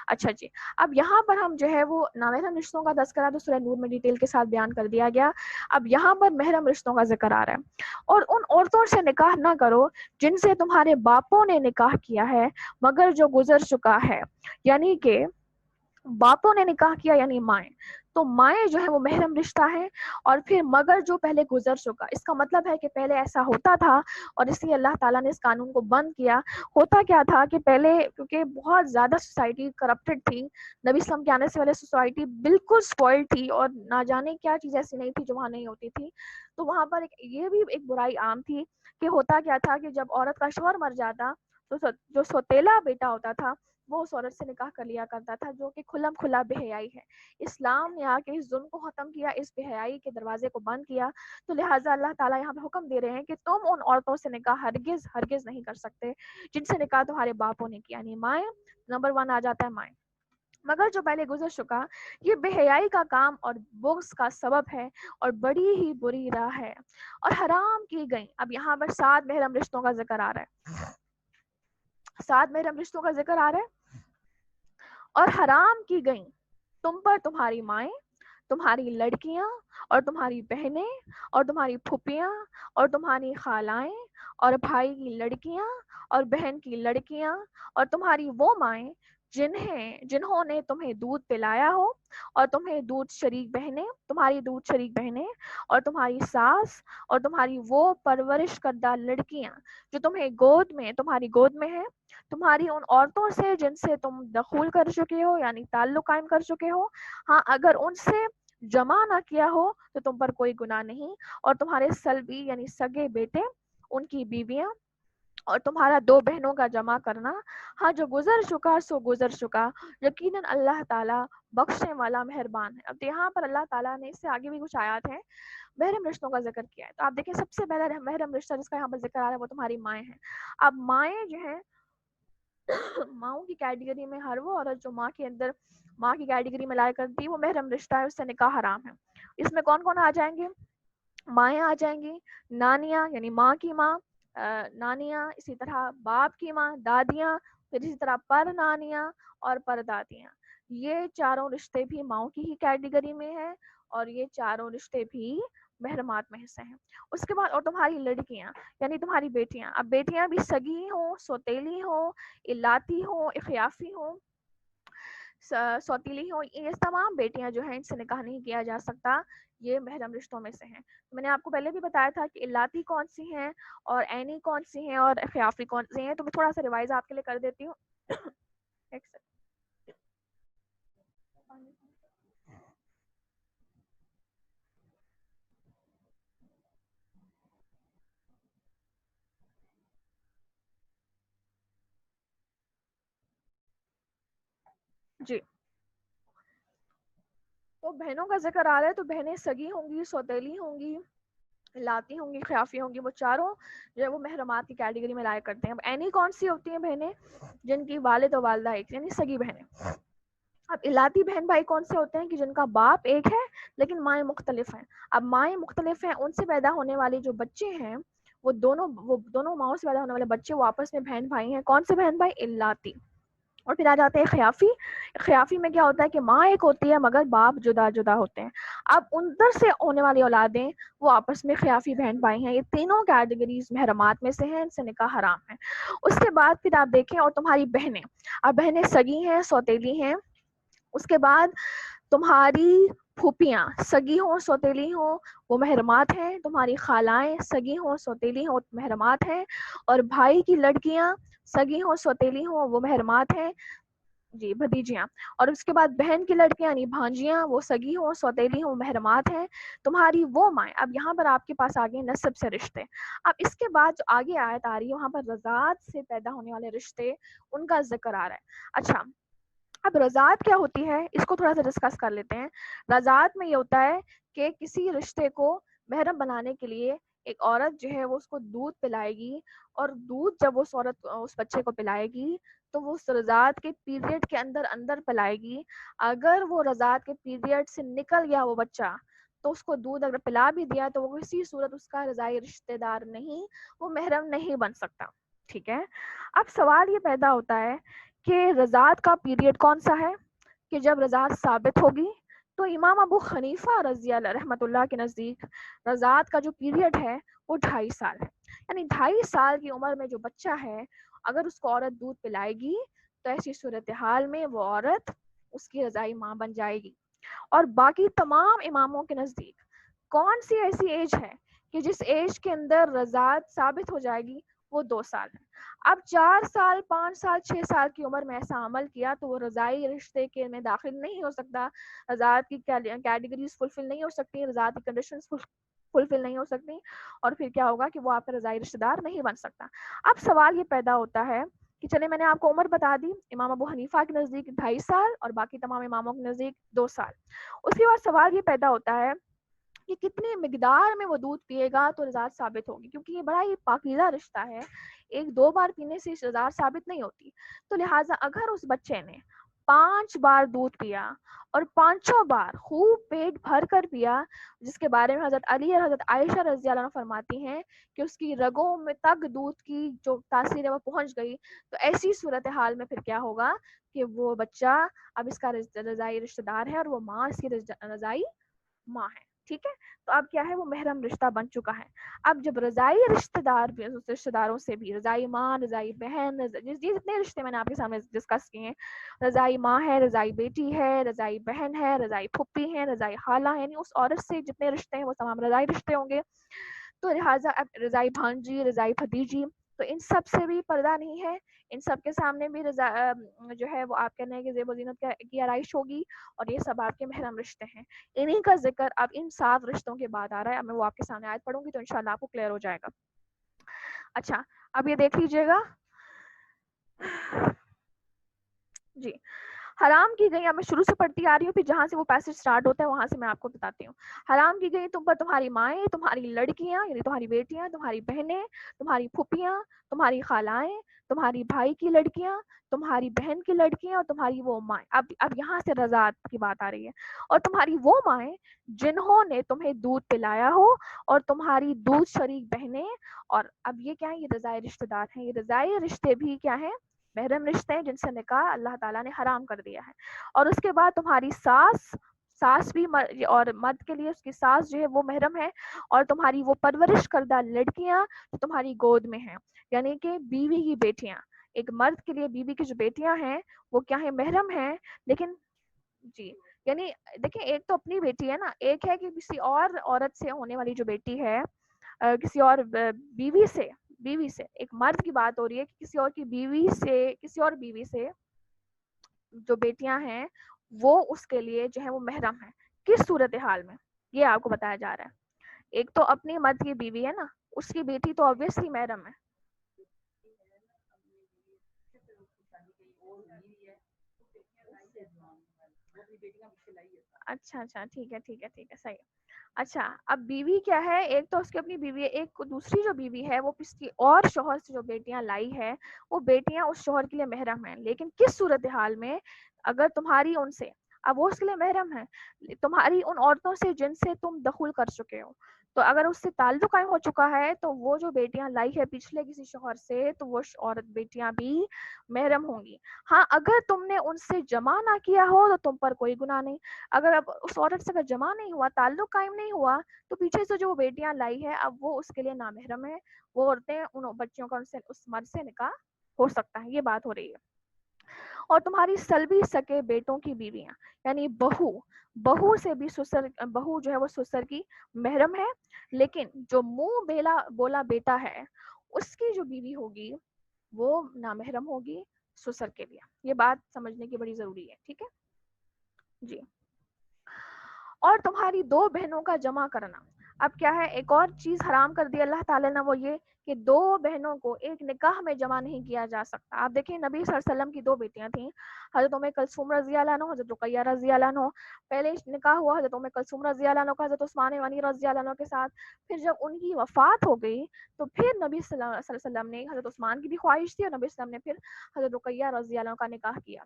اچھا جی، اب یہاں پر ہم جو ہے وہ نامحرم رشتوں کا تذکرہ تو سورہ نور میں ڈیٹیل کے ساتھ بیان کر دیا گیا. اب یہاں پر محرم رشتوں کا ذکر آ رہا ہے. اور ان عورتوں سے نکاح نہ کرو جن سے تمہارے باپوں نے نکاح کیا ہے مگر جو گزر چکا ہے. یعنی کہ باپوں نے نکاح کیا یعنی مائیں، تو مائیں جو ہے وہ محرم رشتہ ہے. اور پھر مگر جو پہلے گزر چکا، اس کا مطلب ہے کہ پہلے ایسا ہوتا تھا اور اس لیے اللہ تعالیٰ نے اس قانون کو بند کیا. ہوتا کیا تھا کہ پہلے کیونکہ بہت زیادہ سوسائٹی کرپٹڈ تھی، نبی اسلام کے آنے سے پہلے سوسائٹی بالکل سپوائل تھی اور نہ جانے کیا چیز ایسی نہیں تھی جو وہاں نہیں ہوتی تھی. تو وہاں پر یہ بھی ایک برائی عام تھی کہ ہوتا کیا تھا کہ جب عورت کا شوہر مر جاتا تو جو سوتیلا بیٹا ہوتا تھا وہ اس عورت سے نکاح کر لیا کرتا تھا، جو کہ کھلم کھلا بے حیائی ہے. اسلام نے آ کے اس ظلم کو ختم کیا، اس بے حیائی کے دروازے کو بند کیا. تو لہٰذا اللہ تعالیٰ یہاں پہ حکم دے رہے ہیں کہ تم ان عورتوں سے نکاح ہرگز ہرگز نہیں کر سکتے جن سے نکاح تمہارے باپوں نے کیا. یعنی مائیں نمبر 1 آ جاتا ہے مائیں. مگر جو پہلے گزر چکا، یہ بے حیائی کا کام اور بغض کا سبب ہے اور بڑی ہی بری راہ ہے اور حرام کی گئی. اب یہاں پر 7 محرم رشتوں کا ذکر آ رہا ہے، 7 محرم رشتوں کا ذکر آ رہا ہے. اور حرام کی گئی تم پر تمہاری مائیں، تمہاری لڑکیاں اور تمہاری بہنیں اور تمہاری پھوپھیاں اور تمہاری خالائیں اور بھائی کی لڑکیاں اور بہن کی لڑکیاں اور تمہاری وہ مائیں جنہوں نے تمہیں دودھ پلایا ہو اور تمہیں تمہاری دودھ شریک بہنیں اور تمہاری ساس اور تمہاری وہ پرورش کردہ لڑکیاں جو تمہاری گود میں ہیں، تمہاری ان عورتوں سے جن سے تم دخول کر چکے ہو یعنی تعلق قائم کر چکے ہو. ہاں اگر ان سے جمع نہ کیا ہو تو تم پر کوئی گناہ نہیں. اور تمہارے سلبی یعنی سگے بیٹے، ان کی بیویاں اور تمہارا 2 بہنوں کا جمع کرنا، ہاں جو گزر چکا سو گزر چکا، یقیناً اللہ تعالیٰ بخشنے والا مہربان ہے. اب یہاں پر اللہ تعالیٰ نے اس سے آگے بھی کچھ آیات ہیں محرم رشتوں کا ذکر کیا ہے. تو آپ دیکھیں سب سے پہلا محرم رشتہ جس کا یہاں پر ذکر آ رہا ہے وہ تمہاری مائیں ہیں. اب مائیں جو ہیں ماؤں کی کیٹیگری میں ہر وہ عورت جو ماں کی کیٹیگری میں لایا کرتی وہ محرم رشتہ ہے، اس سے نکاح حرام ہے. اس میں کون کون آ جائیں گے؟ مائیں آ جائیں گی، نانیاں یعنی ماں کی ماں، نانیاں، اسی طرح باپ کی ماں دادیاں، پھر اسی طرح پر نانیاں اور پر دادیاں. یہ چاروں رشتے بھی ماؤں کی ہی کیٹیگری میں ہیں اور یہ چاروں رشتے بھی محرمات میں سے ہیں. اس کے بعد اور تمہاری لڑکیاں یعنی تمہاری بیٹیاں. اب بیٹیاں بھی سگی ہوں، سوتیلی ہوں، الاتی ہوں، اخیافی ہوں، سوتیلی ہوں، یہ تمام بیٹیاں جو ہیں ان سے نکاح نہیں کیا جا سکتا، یہ محرم رشتوں میں سے ہیں. میں نے آپ کو پہلے بھی بتایا تھا کہ الاتی کون سی ہیں اور عینی کون سی ہیں اور اخیافی کون سی ہیں. تو میں تھوڑا سا ریوائز آپ کے لیے کر دیتی ہوں. ایک سیکنڈ. جی تو بہنوں کا ذکر آ رہا ہے، تو بہنیں سگی ہوں گی، سوتیلی ہوں گی، لاتی ہوں گی، خیافی ہوں گی، وہ چاروں جو ہے وہ محرمات کی کیٹیگری میں لایا کرتے ہیں. اب اینی کون سی ہوتی ہیں بہنیں؟ جن کی والد و والدہ ایک یعنی سگی بہنیں. اب الاتی بہن بھائی کون سے ہوتے ہیں کہ جن کا باپ ایک ہے لیکن مائیں مختلف ہیں. اب مائیں مختلف ہیں، ان سے پیدا ہونے والے جو بچے ہیں وہ دونوں ماؤں سے پیدا ہونے والے بچے وہ آپس میں بہن بھائی ہیں. کون سے بہن بھائی؟ الاتی. اور پھر آ جاتے ہیں خیافی. خیافی میں کیا ہوتا ہے کہ ماں ایک ہوتی ہے مگر باپ جدا جدا ہوتے ہیں. اب اندر سے ہونے والی اولادیں وہ آپس میں خیافی بہن بھائی ہیں. یہ تینوں کیٹیگریز محرمات میں سے ہیں، ان سے نکاح حرام ہے. اس کے بعد پھر آپ دیکھیں اور تمہاری بہنیں. اب بہنیں سگی ہیں، سوتیلی ہیں. اس کے بعد تمہاری پھوپھیاں سگی ہوں، سوتیلی ہوں، وہ محرمات ہیں. تمہاری خالائیں سگی ہوں، سوتیلی ہوں، محرمات ہیں. اور بھائی کی لڑکیاں سگی ہوں، سوتیلی ہوں، وہ محرمات ہیں. جی بھتیجیاں. اور اس کے بعد بہن کی لڑکیاں یعنی بھانجیاں، وہ سگی ہوں، سوتیلی ہوں، محرمات ہیں. تمہاری وہ مائیں. اب یہاں پر آپ کے پاس آگے نسب سے رشتے. اب اس کے بعد جو آگے آیت آ رہی ہے وہاں پر رضاعت سے پیدا ہونے والے رشتے ان کا ذکر آ رہا ہے. اچھا اب رضاعت کیا ہوتی ہے اس کو تھوڑا سا ڈسکس کر لیتے ہیں. رضاعت میں یہ ہوتا ہے کہ کسی رشتے کو محرم بنانے کے لیے ایک عورت جو ہے وہ اس کو دودھ پلائے گی، اور دودھ جب اس عورت اس بچے کو پلائے گی تو وہ اس رضاعت کے پیریڈ کے اندر اندر پلائے گی. اگر وہ رضاعت کے پیریڈ سے نکل گیا وہ بچہ تو اس کو دودھ اگر پلا بھی دیا تو وہ کسی صورت اس کا رضاعی رشتہ دار نہیں، وہ محرم نہیں بن سکتا. ٹھیک ہے. اب سوال یہ پیدا ہوتا ہے کہ رضاعت کا پیریڈ کون سا ہے کہ جب رضاعت ثابت ہوگی. تو امام ابو حنیفہ رضی اللہ رحمۃ اللہ کے نزدیک رضاعت کا جو پیریڈ ہے وہ 2.5 سال ہے. یعنی 2.5 سال کی عمر میں جو بچہ ہے اگر اس کو عورت دودھ پلائے گی تو ایسی صورتحال میں وہ عورت اس کی رضائی ماں بن جائے گی. اور باقی تمام اماموں کے نزدیک کون سی ایسی ایج ہے کہ جس ایج کے اندر رضاعت ثابت ہو جائے گی؟ وہ 2 سال ہے. اب 4 سال 5 سال 6 سال کی عمر میں ایسا عمل کیا تو وہ رضاعی رشتے کے میں داخل نہیں ہو سکتا، رضاعت کی کیٹیگریز فلفل نہیں ہو سکتی، رضاعت کی کنڈیشنز فلفل نہیں ہو سکتی، اور پھر کیا ہوگا کہ وہ آپ کا رضاعی رشتہ دار نہیں بن سکتا. اب سوال یہ پیدا ہوتا ہے کہ چلے میں نے آپ کو عمر بتا دی، امام ابو حنیفہ کے نزدیک 2.5 سال اور باقی تمام اماموں کے نزدیک 2 سال. اس کے بعد سوال یہ پیدا ہوتا ہے کہ کتنی مقدار میں وہ دودھ پیے گا تو رضاعت ثابت ہوگی، کیونکہ یہ بڑا ہی پاکیزہ رشتہ ہے، 1-2 بار پینے سے رضاعت ثابت نہیں ہوتی. تو لہٰذا اگر اس بچے نے 5 بار دودھ پیا اور 5 بار خوب پیٹ بھر کر پیا، جس کے بارے میں حضرت علی اور حضرت عائشہ رضی اللہ عنہ فرماتی ہیں کہ اس کی رگوں میں تک دودھ کی جو تاثیر ہے وہ پہنچ گئی، تو ایسی صورتحال میں پھر کیا ہوگا کہ وہ بچہ اب اس کا رضاعی رشتہ دار ہے اور وہ ماں اس کی رضاعی ماں ہے. ٹھیک ہے، تو اب کیا ہے، وہ محرم رشتہ بن چکا ہے. اب جب رضاعی رشتہ داروں سے بھی، رضاعی ماں، رضاعی بہن، جتنے رشتے میں نے آپ کے سامنے ڈسکس کیے ہیں، رضائی ماں ہے، رضائی بیٹی ہے، رضائی بہن ہے، رضائی پھپھی ہے، رضائی خالہ ہے، یعنی اس عورت سے جتنے رشتے ہیں وہ تمام رضائی رشتے ہوں گے. تو لہٰذا اب رضائی بھانجی، رضائی بھتیجی، تو ان سب سے بھی پردہ نہیں ہے، ان سب کے سامنے بھی جو ہے وہ آپ کہنے ہیں کہ زیب و زینت کی آرائش ہوگی، اور یہ سب آپ کے محرم رشتے ہیں. انہی کا ذکر اب ان 7 رشتوں کے بعد آ رہا ہے. اب میں وہ آپ کے سامنے آیت پڑھوں گی تو انشاءاللہ آپ کو کلیئر ہو جائے گا. اچھا، اب یہ دیکھ لیجئے گا جی. حرام کی گئی، اب میں شروع سے پڑھتی آ رہی ہوں، پھر جہاں سے وہ پیسج سٹارٹ ہوتا ہے وہاں سے میں آپ کو بتاتی ہوں. حرام کی گئی تم پر تمہاری مائیں، تمہاری لڑکیاں یعنی تمہاری بیٹیاں، تمہاری بہنیں، تمہاری پھپھیاں، تمہاری خالائیں، تمہاری بھائی کی لڑکیاں، تمہاری بہن کی لڑکیاں، اور تمہاری وہ مائیں. اب یہاں سے رضاعت کی بات آ رہی ہے. اور تمہاری وہ مائیں جنہوں نے تمہیں دودھ پلایا ہو، اور تمہاری دودھ شریک بہنیں. اور اب یہ کیا ہے، یہ رضاعی رشتہ دار ہیں. یہ رضاعی رشتے بھی کیا ہیں، محرم رشتے ہیں، جن سے نکاح اللہ تعالیٰ نے حرام کر دیا ہے. اور اس کے بعد تمہاری ساس بھی، اور مرد کے لیے اس کی ساس جو ہے وہ محرم ہے. اور تمہاری وہ پرورش کردہ لڑکیاں جو تمہاری گود میں ہیں، یعنی کہ بیوی کی بیٹیاں. ایک مرد کے لیے بیوی کی جو بیٹیاں ہیں وہ کیا ہیں، محرم ہیں. لیکن جی، یعنی دیکھیں، ایک تو اپنی بیٹی ہے نا، ایک ہے کہ کسی اور عورت سے ہونے والی جو بیٹی ہے، کسی اور بیوی سے ایک مرد کی بات ہو رہی ہے کہ کسی اور کی بیوی سے، کسی اور بیوی سے جو بیٹیاں ہیں وہ اس کے لیے جو ہے وہ محرم ہیں. کس صورتحال میں، یہ آپ کو بتایا جا رہا ہے. ایک تو اپنی مرد کی بیوی ہے نا، اس کی بیٹی تو obviously محرم ہے. اچھا اچھا، ٹھیک ہے ٹھیک ہے ٹھیک ہے، صحیح. اچھا، اب بیوی کیا ہے، ایک تو اس کی اپنی بیوی ہے، ایک دوسری جو بیوی ہے وہ کسی اور شوہر سے جو بیٹیاں لائی ہے، وہ بیٹیاں اس شوہر کے لیے محرم ہیں. لیکن کس صورتحال میں، اگر تمہاری ان سے، اب وہ اس کے لیے محرم ہے، تمہاری ان عورتوں سے جن سے تم دخل کر چکے ہو، تو اگر اس سے تعلق قائم ہو چکا ہے تو وہ جو بیٹیاں لائی ہے پچھلے کسی شوہر سے، تو وہ عورت بیٹیاں بھی محرم ہوں گی. ہاں، اگر تم نے ان سے جمع نہ کیا ہو تو تم پر کوئی گناہ نہیں. اگر اب اس عورت سے اگر جمع نہیں ہوا، تعلق قائم نہیں ہوا، تو پیچھے سے جو وہ بیٹیاں لائی ہے اب وہ اس کے لیے نامحرم ہے. وہ عورتیں ان بچیوں کا اس مرد سے نکاح ہو سکتا ہے. یہ بات ہو رہی ہے. اور تمہاری سلبی سکے بیٹوں کی بیویاں، یعنی بہو سے بھی بہو جو ہے وہ سسر کی محرم ہے. لیکن جو منہ بولا بیٹا ہے، اس کی جو بیوی ہوگی وہ نامحرم ہوگی سسر کے لیے. یہ بات سمجھنے کی بڑی ضروری ہے. ٹھیک ہے جی. اور تمہاری 2 بہنوں کا جمع کرنا. اب کیا ہے، ایک اور چیز حرام کر دی اللہ تعالیٰ نے، وہ یہ کہ 2 بہنوں کو ایک نکاح میں جمع نہیں کیا جا سکتا. آپ دیکھیں، نبی صلی اللہ علیہ وسلم کی 2 بیٹیاں تھیں، حضرت ام کلثوم رضی اللہ عنہ، حضرت رقیہ رضی اللہ عنہ. پہلے نکاح ہوا حضرت ام کلثوم رضی اللہ عنہ کا حضرت عثمان غنی رضی اللہ عنہ کے ساتھ. پھر جب ان کی وفات ہو گئی تو پھر نبی صلی اللہ علیہ وسلم نے، حضرت عثمان کی بھی خواہش تھی، اور نبی صلی اللہ علیہ وسلم نے پھر حضرت رقیہ رضی اللہ عنہ کا نکاح کیا.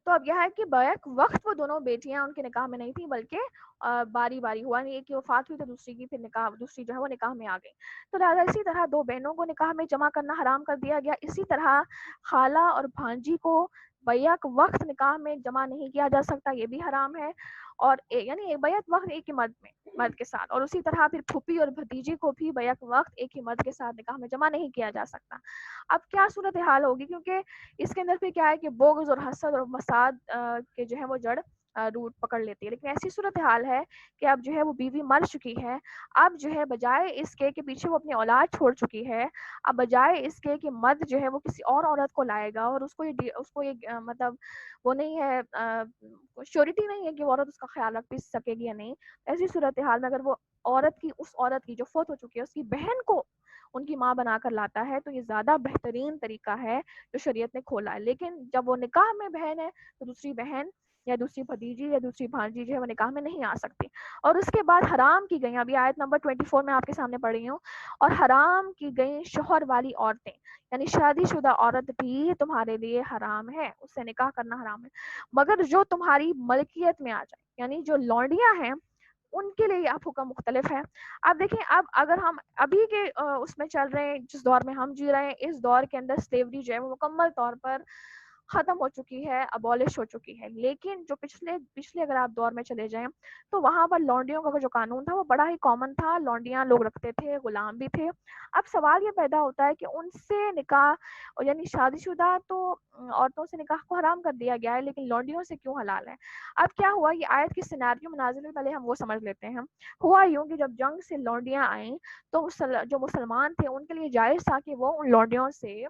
تو اب یہ ہے کہ بیک وقت وہ دونوں بیٹیاں ان کے نکاح میں نہیں تھیں، بلکہ باری باری ہوا، ایک کی وفات ہوئی تو دوسری کی پھر نکاح، دوسری جو ہے وہ نکاح میں آ گئی. تو لہٰذا اسی طرح 2 بہنوں کو نکاح میں جمع کرنا حرام کر دیا گیا. اسی طرح خالہ اور بھانجی کو بیک وقت نکاح میں جمع نہیں کیا جا سکتا، یہ بھی حرام ہے. اور یعنی بیک وقت ایک ہی مرد کے ساتھ. اور اسی طرح پھر پھوپھی اور بھتیجی کو بھی بیک وقت ایک ہی مرد کے ساتھ نکاح میں جمع نہیں کیا جا سکتا. اب کیا صورتحال ہوگی، کیونکہ اس کے اندر پھر کیا ہے کہ بغض اور حسد اور مساد کے جو ہے وہ جڑ روٹ پکڑ لیتی ہے. لیکن ایسی صورتحال ہے کہ اب جو ہے وہ بیوی مر چکی ہے, اب جو ہے بجائے اس کے کہ پیچھے وہ اپنی اولاد چھوڑ چکی ہے, اب بجائے اس کے کہ مرد جو ہے وہ کسی اور عورت کو لائے گا اور اس کو یہ مطلب وہ نہیں ہے, شیورٹی نہیں ہے کہ وہ عورت اس کا خیال رکھ بھی سکے گی یا نہیں. ایسی صورتحال میں اگر وہ اس عورت کی جو فوت ہو چکی ہے اس کی بہن کو ان کی ماں بنا کر لاتا ہے تو یہ زیادہ بہترین طریقہ ہے جو شریعت نے کھولا ہے. لیکن جب وہ نکاح میں بہن ہے تو دوسری بہن یا دوسری بھتیجی یا دوسری بھانجی جو ہے وہ نکاح میں نہیں آ سکتی. اور اس کے بعد حرام کی گئی, ابھی آیت نمبر 24 میں آپ کے سامنے پڑھ رہی ہوں, اور حرام کی گئی شوہر والی عورتیں, یعنی شادی شدہ عورت بھی تمہارے لیے حرام ہے, اس سے نکاح کرنا حرام ہے, مگر جو تمہاری ملکیت میں آ جائے, یعنی جو لونڈیاں ہیں ان کے لیے آپ حکم مختلف ہے. اب دیکھیں, اب اگر ہم ابھی کے اس میں چل رہے ہیں, جس دور میں ہم جی رہے ہیں, اس دور کے اندر سلیوری جو ہے وہ مکمل طور پر ختم ہو چکی ہے, ابولش ہو چکی ہے. لیکن جو پچھلے اگر آپ دور میں چلے جائیں تو وہاں پر لونڈیوں کا جو قانون تھا وہ بڑا ہی کامن تھا, لونڈیاں لوگ رکھتے تھے, غلام بھی تھے. اب سوال یہ پیدا ہوتا ہے کہ ان سے نکاح یعنی شادی شدہ تو عورتوں سے نکاح کو حرام کر دیا گیا ہے, لیکن لونڈیوں سے کیوں حلال ہے؟ اب کیا ہوا, یہ آیت کی سیناریو مناظر میں پہلے ہم وہ سمجھ لیتے ہیں. ہوا یوں کہ جب جنگ سے لونڈیاں آئیں تو جو مسلمان تھے ان کے لیے جائز تھا کہ وہ ان لونڈیوں سے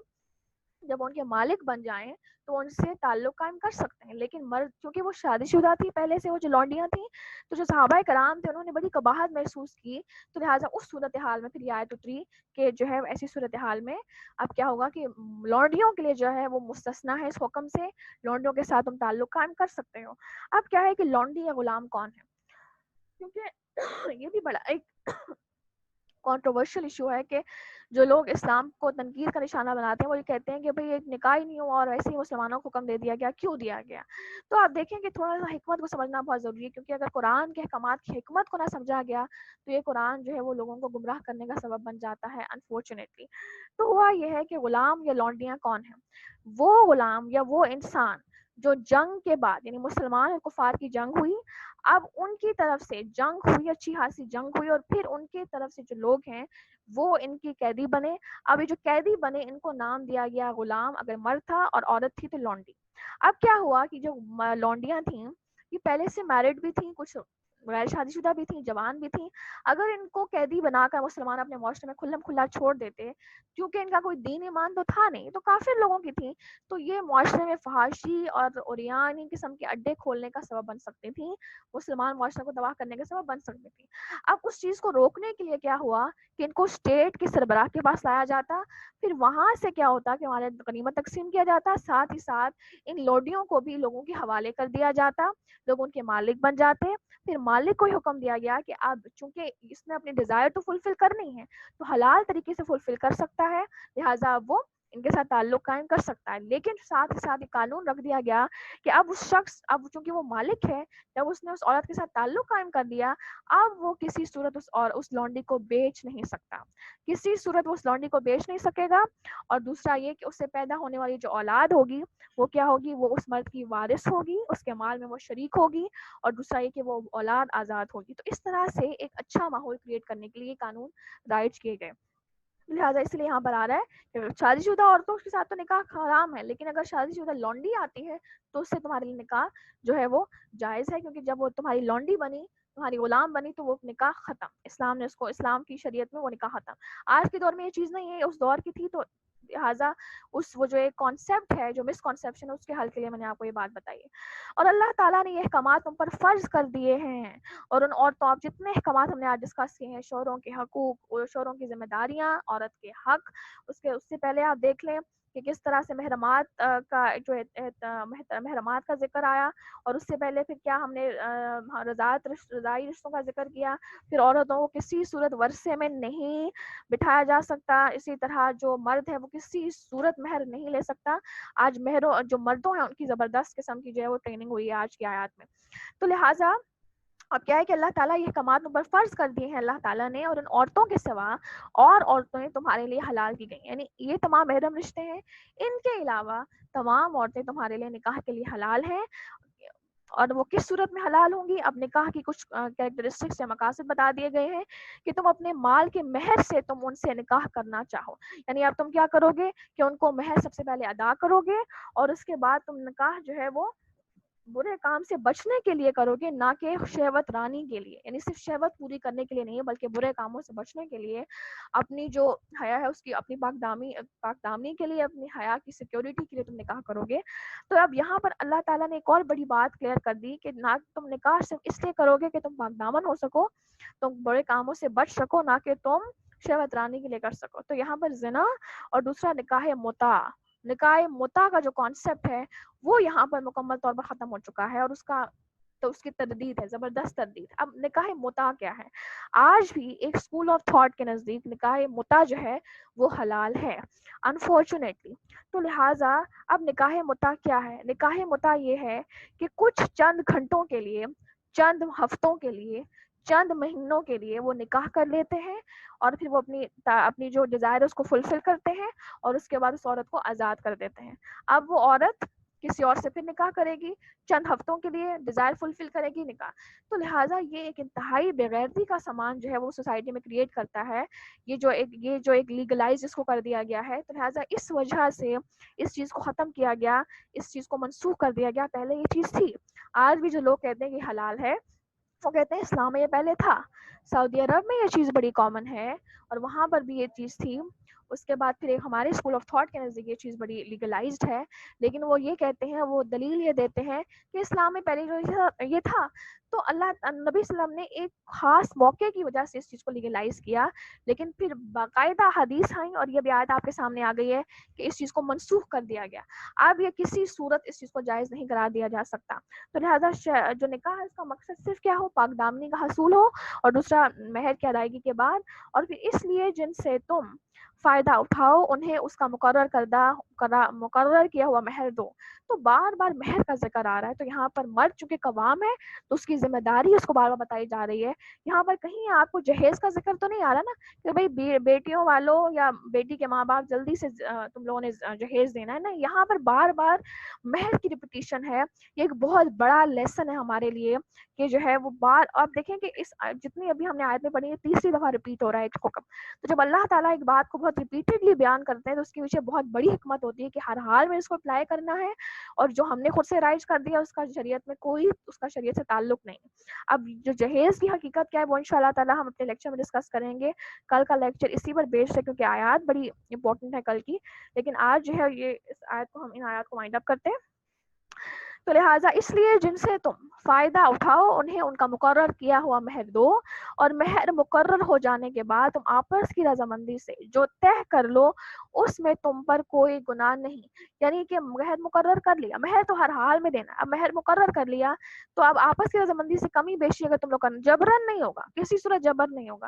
جب ان کے مالک بن جائیں تو ان سے تعلق قائم کر سکتے ہیں. لیکن مرد چونکہ وہ شادی شدہ تھی پہلے سے, وہ جو لونڈیاں تھیں, تو جو صحابہ کرام تھے انہوں نے بڑی قباحت محسوس کی, تو لہٰذا اس صورتحال میں پھر یہ آیت اتری کہ جو ہے ایسی صورتحال میں اب کیا ہوگا کہ لونڈیوں کے لیے جو ہے وہ مستثنا ہے اس حکم سے, لونڈیوں کے ساتھ تم تعلق قائم کر سکتے ہو. اب کیا ہے کہ لونڈی یا غلام کون ہے, کیونکہ یہ بھی بڑا ایک کنٹروورشل ایشو ہے کہ جو لوگ اسلام کو تنقید کا نشانہ بناتے ہیں وہ یہ کہتے ہیں کہ بھئی ایک نکاح ہی نہیں ہوا اور ویسے ہی مسلمانوں کو حکم دے دیا گیا, کیوں دیا گیا؟ تو آپ دیکھیں کہ تھوڑا سا حکمت کو سمجھنا بہت ضروری ہے, کیونکہ اگر قرآن کے احکامات کی حکمت کو نہ سمجھا گیا تو یہ قرآن جو ہے وہ لوگوں کو گمراہ کرنے کا سبب بن جاتا ہے انفارچونیٹلی. تو ہوا یہ ہے کہ غلام یا لونڈیاں کون ہیں؟ وہ غلام یا وہ انسان جو جنگ کے بعد, یعنی مسلمان اور کفار کی جنگ ہوئی, اب ان کی طرف سے جنگ ہوئی, اچھی خاصی جنگ ہوئی, اور پھر ان کی طرف سے جو لوگ ہیں وہ ان کی قیدی بنے. اب یہ جو قیدی بنے ان کو نام دیا گیا غلام, اگر مرد تھا اور عورت تھی تو لونڈی. اب کیا ہوا کہ جو لونڈیاں تھیں یہ پہلے سے میرڈ بھی تھیں, کچھ غیر شادی شدہ بھی تھیں, جوان بھی تھیں. اگر ان کو قیدی بنا کر مسلمان اپنے معاشرے میں کھلم کھلا چھوڑ دیتے, کیونکہ ان کا کوئی دین ایمان تو تھا نہیں, تو کافر لوگوں کی تھیں, تو یہ معاشرے میں فحاشی اور عریانی قسم کے اڈے کھولنے کا سبب بن سکتی تھیں, مسلمان معاشرے کو تباہ کرنے کا سبب بن سکتی تھیں. اب اس چیز کو روکنے کے لیے کیا ہوا کہ ان کو اسٹیٹ کے سربراہ کے پاس لایا جاتا, پھر وہاں سے کیا ہوتا کہ ہمارے غنیمت تقسیم کیا جاتا, ساتھ ہی ساتھ ان لوڈیوں کو بھی لوگوں کے حوالے کر دیا جاتا, لوگ ان کے مالک بن جاتے. پھر مالک کو حکم دیا گیا کہ اب چونکہ اس نے اپنی ڈیزائر تو فلفل کرنی ہے تو حلال طریقے سے فلفل کر سکتا ہے, لہٰذا اب وہ ان کے ساتھ تعلق قائم کر سکتا ہے. لیکن ساتھ ہی ساتھ ایک قانون رکھ دیا گیا کہ اب اس شخص, اب چونکہ وہ مالک ہے, جب اس نے اس عورت کے ساتھ تعلق قائم کر دیا, اب وہ کسی صورت اس لونڈی کو بیچ نہیں سکتا, کسی صورت وہ اس لونڈی کو بیچ نہیں سکے گا. اور دوسرا یہ کہ اس سے پیدا ہونے والی جو اولاد ہوگی وہ کیا ہوگی, وہ اس مرد کی وارث ہوگی, اس کے مال میں وہ شریک ہوگی, اور دوسرا یہ کہ وہ اولاد آزاد ہوگی. تو اس طرح سے ایک اچھا ماحول کریٹ کرنے کے لیے قانون رائج کیے گئے. لہٰذا اس لیے یہاں پر آ رہا ہے کہ شادی شدہ عورتوں کے ساتھ تو نکاح حرام ہے, لیکن اگر شادی شدہ لونڈی آتی ہے تو اس سے تمہارے لیے نکاح جو ہے وہ جائز ہے, کیونکہ جب وہ تمہاری لونڈی بنی, تمہاری غلام بنی, تو وہ نکاح ختم, اسلام نے اس کو, اسلام کی شریعت میں وہ نکاح ختم. آج کے دور میں یہ چیز نہیں ہے, اس دور کی تھی, تو لہٰذا وہ جو ایک کانسیپٹ ہے, جو مس کانسیپشن ہے, اس کے حل کے لیے میں نے آپ کو یہ بات بتائی ہے. اور اللہ تعالیٰ نے یہ احکامات تم پر فرض کر دیے ہیں, اور ان عورتوں, آپ جتنے احکامات ہم نے آج ڈسکس کیے ہیں, شوہروں کے حقوق, شوہروں کی ذمہ داریاں, عورت کے حق, اس سے پہلے آپ دیکھ لیں کہ کس طرح سے محرمات کا جو محرمات کا ذکر آیا, اور اس سے پہلے پھر کیا ہم نے رضائی رشتوں کا ذکر کیا. پھر عورتوں کو کسی صورت ورثے میں نہیں بٹھایا جا سکتا, اسی طرح جو مرد ہے وہ کسی صورت مہر نہیں لے سکتا. آج مہروں جو مردوں ہیں ان کی زبردست قسم کی جو ہے وہ ٹریننگ ہوئی ہے آج کی آیات میں. تو لہٰذا اب کیا ہے کہ اللہ تعالیٰ یہ احکامات پر فرض کر دیے ہیں اللہ تعالیٰ نے, اور ان عورتوں کے سوا اور عورتیں تمہارے لیے حلال کی گئی, یعنی یہ تمام محرم رشتے ہیں, ان کے علاوہ تمام عورتیں تمہارے لیے نکاح کے لیے حلال ہیں. اور وہ کس صورت میں حلال ہوں گی, اب نکاح کی کچھ کیریکٹرسٹکس یا مقاصد بتا دیے گئے ہیں کہ تم اپنے مال کے مہر سے تم ان سے نکاح کرنا چاہو, یعنی اب تم کیا کرو گے کہ ان کو مہر سب سے پہلے ادا کرو گے, اور اس کے بعد تم نکاح جو ہے وہ برے کام سے بچنے کے لیے کرو گے، نہ کہ شہوت رانی کے لیے، یعنی صرف شہوت پوری کرنے کے لیے نہیں ہے بلکہ برے کاموں سے بچنے کے لیے، اپنی جو حیا ہے اس کی، اپنی پاک دامنی کے لیے، اپنی حیا کی سیکیورٹی کے لیے تم نکاح کرو گے۔ تو اب یہاں پر اللہ تعالیٰ نے ایک اور بڑی بات کلیئر کر دی کہ نہ تم نکاح صرف اس لیے کرو گے کہ تم پاک دامن ہو سکو، تم برے کاموں سے بچ سکو، نہ کہ تم شہوت رانی کے لیے کر سکو۔ تو یہاں پر زنا اور دوسرا نکاح متع کا جو کانسیپٹ ہے وہ یہاں پر مکمل طور پر ختم ہو چکا ہے، اور اس کی تردید ہے، زبردست تردید۔ اب نکاح متع کیا ہے؟ آج بھی ایک اسکول آف تھاٹ کے نزدیک نکاح متع جو ہے وہ حلال ہے، انفارچونیٹلی۔ تو لہٰذا اب نکاح متع کیا ہے؟ نکاح متع یہ ہے کہ کچھ چند گھنٹوں کے لیے، چند ہفتوں کے لیے، چند مہینوں کے لیے وہ نکاح کر لیتے ہیں، اور پھر وہ اپنی جو ڈیزائر ہے اس کو فلفل کرتے ہیں، اور اس کے بعد اس عورت کو آزاد کر دیتے ہیں۔ اب وہ عورت کسی اور سے پھر نکاح کرے گی، چند ہفتوں کے لیے ڈیزائر فلفل کرے گی، نکاح۔ تو لہٰذا یہ ایک انتہائی بےغیرتی کا سامان جو ہے وہ سوسائٹی میں کریٹ کرتا ہے، یہ جو ایک لیگلائز اس کو کر دیا گیا ہے۔ تو لہٰذا اس وجہ سے اس چیز کو ختم کیا گیا، اس چیز کو منسوخ کر دیا گیا۔ پہلے یہ چیز تھی، آج بھی جو لوگ کہتے ہیں کہ حلال ہے وہ کہتے ہیں اسلام میں یہ پہلے تھا۔ سعودی عرب میں یہ چیز بڑی کامن ہے، اور وہاں پر بھی یہ چیز تھی۔ اس کے بعد پھر ایک ہمارے اسکول آف تھاٹ کے نزدیک یہ چیز بڑی لیگلائزڈ ہے، لیکن وہ یہ کہتے ہیں، وہ دلیل یہ دیتے ہیں کہ اسلام میں پہلے جو یہ تھا، تو اللہ نبی صلی اللہ علیہ وسلم نے ایک خاص موقع کی وجہ سے اس چیز کو لیگلائز کیا، لیکن پھر باقاعدہ حدیث آئیں، اور یہ بھی آیت آپ کے سامنے آ گئی ہے کہ اس چیز کو منسوخ کر دیا گیا۔ اب یہ کسی صورت اس چیز کو جائز نہیں قرار دیا جا سکتا۔ تو لہٰذا جو نکاح ہے اس کا مقصد صرف کیا ہو؟ پاک دامنی کا حصول ہو، اور دوسرا مہر کی ادائیگی کے بعد، اور پھر اس لیے جن سے تم فائدہ اٹھاؤ انہیں اس کا مقرر کیا ہوا مہر دو۔ تو بار بار مہر کا ذکر آ رہا ہے، تو یہاں پر مرد چونکہ قوام ہے تو اس کی ذمہ داری اس کو بار بار بتائی جا رہی ہے۔ یہاں پر کہیں آپ کو جہیز کا ذکر تو نہیں آ رہا نا، کہ بھائی بیٹیوں والوں یا بیٹی کے ماں باپ جلدی سے تم لوگوں نے جہیز دینا ہے، نہیں، یہاں پر بار بار مہر کی ریپیٹیشن ہے۔ یہ ایک بہت بڑا لیسن ہے ہمارے لیے کہ جو ہے وہ بار آپ دیکھیں کہ اس جتنی ابھی ہم نے آیت میں پڑھی ہے، تیسری دفعہ ریپیٹ ہو رہا ہے ایک حکم۔ تو جب اللہ تعالیٰ ایک بات کو بہت ریپیٹڈلی بیان کرتے ہیں تو اس کے پیچھے بہت بڑی حکمت ہوتی ہے کہ ہر حال میں اس کو اپلائی کرنا ہے، اور جو ہم نے خود سے رائج کر دیا اس کا شریعت میں کوئی اس کا شریعت سے تعلق نہیں۔ اب جو جہیز کی حقیقت کیا ہے وہ انشاءاللہ تعالیٰ ہم اپنے لیکچر میں ڈسکس کریں گے۔ کل کا لیکچر اسی پر بیسڈ ہے کیونکہ آیات بڑی امپورٹنٹ ہے کل کی، لیکن آج جو ہے یہ اس آیت کو ہم ان آیات کو وائنڈ اپ کرتے ہیں۔ تو لہٰذا اس لیے جن سے تم فائدہ اٹھاؤ انہیں ان کا مقرر کیا ہوا مہر دو، اور مہر مقرر ہو جانے کے بعد تم آپس کی رضامندی سے جو طے کر لو اس میں تم پر کوئی گناہ نہیں۔ یعنی کہ مہر مقرر کر لیا، مہر تو ہر حال میں دینا، اب مہر مقرر کر لیا تو اب آپس کی رضامندی سے کمی بیشی اگر تم لوگ کرنا، جبرن نہیں ہوگا، کسی صورت جبر نہیں ہوگا،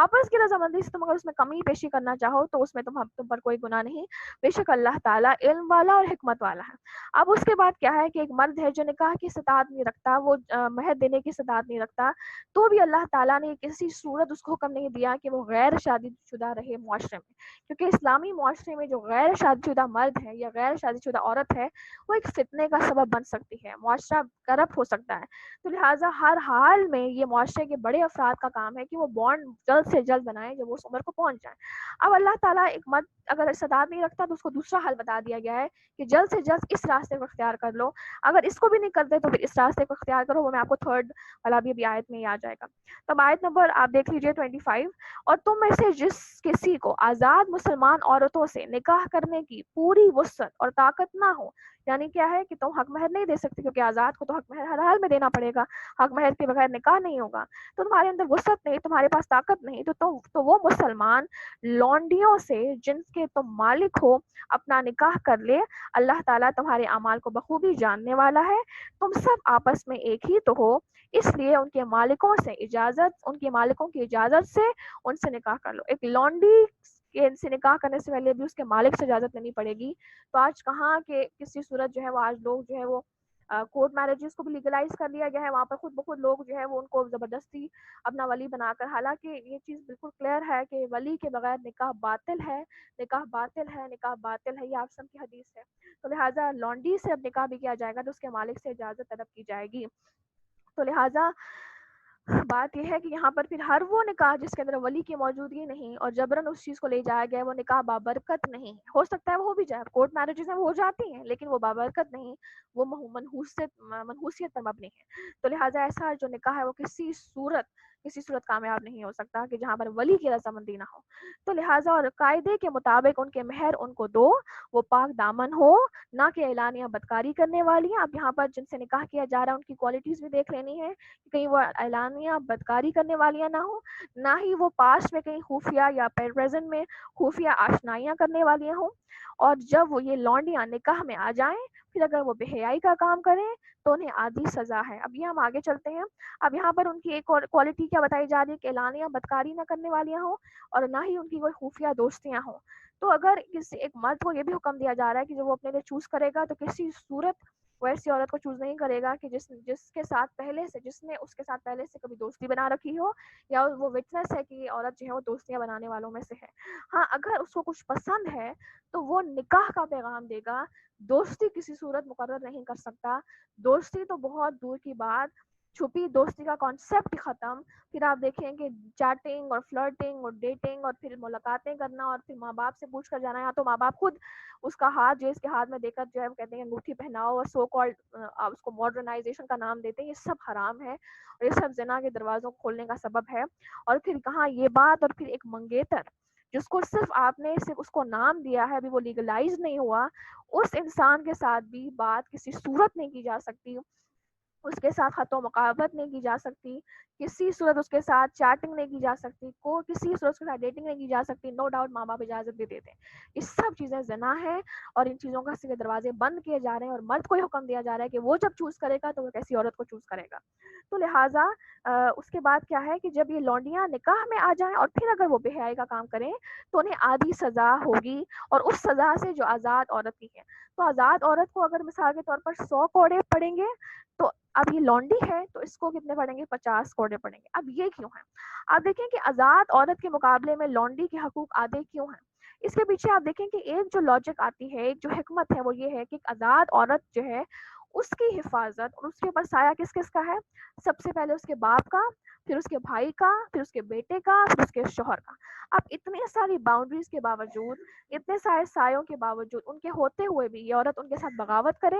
آپس کی رضامندی سے تم اگر اس میں کمی بیشی کرنا چاہو تو اس میں تم پر کوئی گناہ نہیں، بے شک اللہ تعالیٰ علم والا اور حکمت والا ہے۔ اب اس کے بعد کیا ہے کہ ایک مرد ہے جو نکاح کی استطاعت نہیں رکھتا، وہ مہر دینے کی استطاعت نہیں رکھتا، تو بھی اللہ تعالیٰ نے کسی صورت اس کو حکم نہیں دیا کہ وہ غیر شادی شدہ رہے معاشرے میں، کیونکہ اسلامی معاشرے میں جو غیر شادی شدہ مرد ہے یا غیر شادی شدہ عورت ہے وہ ایک فتنے کا سبب بن سکتی ہے، معاشرہ کرپٹ ہو سکتا ہے۔ تو لہٰذا ہر حال میں یہ معاشرے کے بڑے افراد کا کام ہے کہ وہ بانڈ جلد سے جلد بنائیں جب وہ اس عمر کو پہنچ جائیں۔ اب اللہ تعالیٰ ایک مرد اگر استطاعت نہیں رکھتا تو اس کو دوسرا حل بتا دیا گیا ہے کہ جلد سے جلد اس راستے کو اختیار کر لو، اگر اس کو بھی نہیں کرتے تو پھر اس راستے کو اختیار کرو، وہ میں آپ کو تھرڈ والا بھی آیت میں ہی آ جائے گا۔ تب آیت نمبر آپ دیکھ لیجئے 25، اور تم میں سے جس کسی کو آزاد مسلمان عورتوں سے نکاح کرنے کی پوری وسعت اور طاقت نہ ہو، یعنی کیا ہے کہ تم حق مہر نہیں دے سکتے کیونکہ آزاد کو تو حق مہر ہر حال میں دینا پڑے گا، حق مہر کے بغیر نکاح نہیں ہوگا، تو تمہارے اندر وسعت نہیں، تمہارے پاس طاقت نہیں، تو وہ مسلمان لونڈیوں سے جن کے تم مالک ہو اپنا نکاح کر لے، اللہ تعالیٰ تمہارے اعمال کو بخوبی جاننے والا ہے، تم سب آپس میں ایک ہی تو ہو، اس لیے ان کے مالکوں کی اجازت سے ان سے نکاح کر لو۔ ایک لونڈی سے نکاح کرنے سے پہلے بھی اس کے مالک سے اجازت لینی پڑے گی۔ تو آج کہاں کہ کسی صورت جو ہے وہ آج لوگ جو ہے وہ کورٹ میرجز کو بھی لیگلائز کر لیا گیا ہے، وہاں پر خود بخود لوگ جو ہے وہ ان کو زبردستی اپنا ولی بنا کر، حالانکہ یہ چیز بالکل کلیئر ہے کہ ولی کے بغیر نکاح باطل ہے، نکاح باطل ہے، نکاح باطل ہے، یہ آپ کی حدیث ہے۔ تو لہٰذا لونڈی سے اب نکاح بھی کیا جائے گا تو اس کے مالک سے اجازت طلب کی جائے گی۔ تو لہٰذا بات یہ ہے کہ یہاں پر پھر ہر وہ نکاح جس کے اندر ولی کی موجودگی نہیں اور جبرن اس چیز کو لے جایا گیا وہ نکاح بابرکت نہیں ہے. ہو سکتا ہے وہ ہو بھی جائے, کورٹ میرجز ہیں وہ ہو جاتی ہیں, لیکن وہ بابرکت نہیں, وہ منحوسیت پر مبنی ہے. تو لہٰذا ایسا جو نکاح ہے وہ کسی صورت کامیاب نہیں ہو سکتا کہ جہاں پر ولی کی رضامندی نہ ہو. تو لہٰذا اور قاعدے کے مطابق ان کے مہر ان کو دو, وہ پاک دامن ہو, نہ کہ اعلانیہ بدکاری کرنے والی ہیں. اب یہاں پر جن سے نکاح کیا جا رہا ہے ان کی کوالٹیز بھی دیکھ لینی ہے, کہیں وہ اعلانیہ بدکاری کرنے والیاں نہ ہوں, نہ ہی وہ پاسٹ میں کہیں خفیہ یا پریزنٹ میں خفیہ آشنائیاں کرنے والیاں ہوں. اور جب وہ یہ لونڈیاں نکاح میں آ جائیں پھر اگر وہ بے حیائی کا کام کریں تو انہیں آدھی سزا ہے. اب یہ ہم آگے چلتے ہیں. اب یہاں پر ان کی ایک اور کوالٹی کیا بتائی جا رہی ہے کہ اعلانیہ بدکاری نہ کرنے والیاں ہوں اور نہ ہی ان کی کوئی خفیہ دوستیاں ہوں. تو اگر کسی ایک مرد کو یہ بھی حکم دیا جا رہا ہے کہ جب وہ اپنے لیے چوز کرے گا تو کسی صورت وہ ایسی عورت کو چوز نہیں کرے گا کہ جس کے ساتھ پہلے سے جس نے اس کے ساتھ پہلے سے کبھی دوستی بنا رکھی ہو یا وہ وٹنس ہے کہ یہ عورت جو ہے وہ دوستیاں بنانے والوں میں سے ہے. ہاں اگر اس کو کچھ پسند ہے تو وہ نکاح کا پیغام دے گا, دوستی کسی صورت مقرر نہیں کر سکتا. دوستی تو بہت دور کی بات, چھپی دوستی کا کانسیپٹ ختم. پھر آپ دیکھیں کہ چیٹنگ اور فلرٹنگ اور ڈیٹنگ اور پھر ملاقاتیں کرنا اور پھر ماں باپ سے پوچھ کر جانا, یا تو ماں باپ خود اس کا ہاتھ جو اس کے ہاتھ میں دے کر جو ہے کہتے ہیں انگوٹھی پہناؤ اور سو کالڈ اس کو ماڈرنائزیشن کا نام دیتے ہیں, یہ سب حرام ہے اور یہ سب زنا کے دروازوں کو کھولنے کا سبب ہے. اور پھر کہاں یہ بات, اور پھر ایک منگیتر جس کو صرف آپ نے صرف اس کو نام دیا ہے, ابھی وہ لیگلائز نہیں ہوا, اس انسان کے ساتھ بھی بات کسی صورت نہیں کی جا سکتی, اس کے ساتھ خط و مقابلت نہیں کی جا سکتی, کسی صورت اس کے ساتھ چیٹنگ نہیں کی جا سکتی, کسی صورت اس کے ساتھ ڈیٹنگ نہیں کی جا سکتی. نو ڈاؤٹ ماں باپ اجازت بھی دیتے ہیں. یہ سب چیزیں زنا ہے اور ان چیزوں کا سے دروازے بند کیے جا رہے ہیں, اور مرد کو یہ حکم دیا جا رہا ہے کہ وہ جب چوز کرے گا تو وہ کیسی عورت کو چوز کرے گا. تو لہٰذا اس کے بعد کیا ہے کہ جب یہ لونڈیاں نکاح میں آ جائیں اور پھر اگر وہ بے حیائی کا کام کریں تو انہیں آدھی سزا ہوگی, اور اس سزا سے جو آزاد عورت کی ہے. تو آزاد عورت کو اگر مثال کے طور پر 100 کوڑے پڑیں گے تو اب یہ لونڈی ہے تو اس کو کتنے پڑیں گے, 50 کوڑے پڑیں گے. اب یہ کیوں ہے؟ آپ دیکھیں کہ آزاد عورت کے مقابلے میں لونڈی کے حقوق آدھے کیوں ہیں. اس کے پیچھے آپ دیکھیں کہ ایک جو لاجک آتی ہے, ایک جو حکمت ہے وہ یہ ہے کہ آزاد عورت جو ہے اس کی حفاظت اور اس کے اوپر سایہ کس کس کا ہے, سب سے پہلے اس کے باپ کا, پھر اس کے بھائی کا, پھر اس کے بیٹے کا, پھر اس کے شوہر کا. اب اتنے ساری باؤنڈریز کے باوجود, اتنے سارے سایوں کے باوجود, ان کے ہوتے ہوئے بھی یہ عورت ان کے ساتھ بغاوت کرے,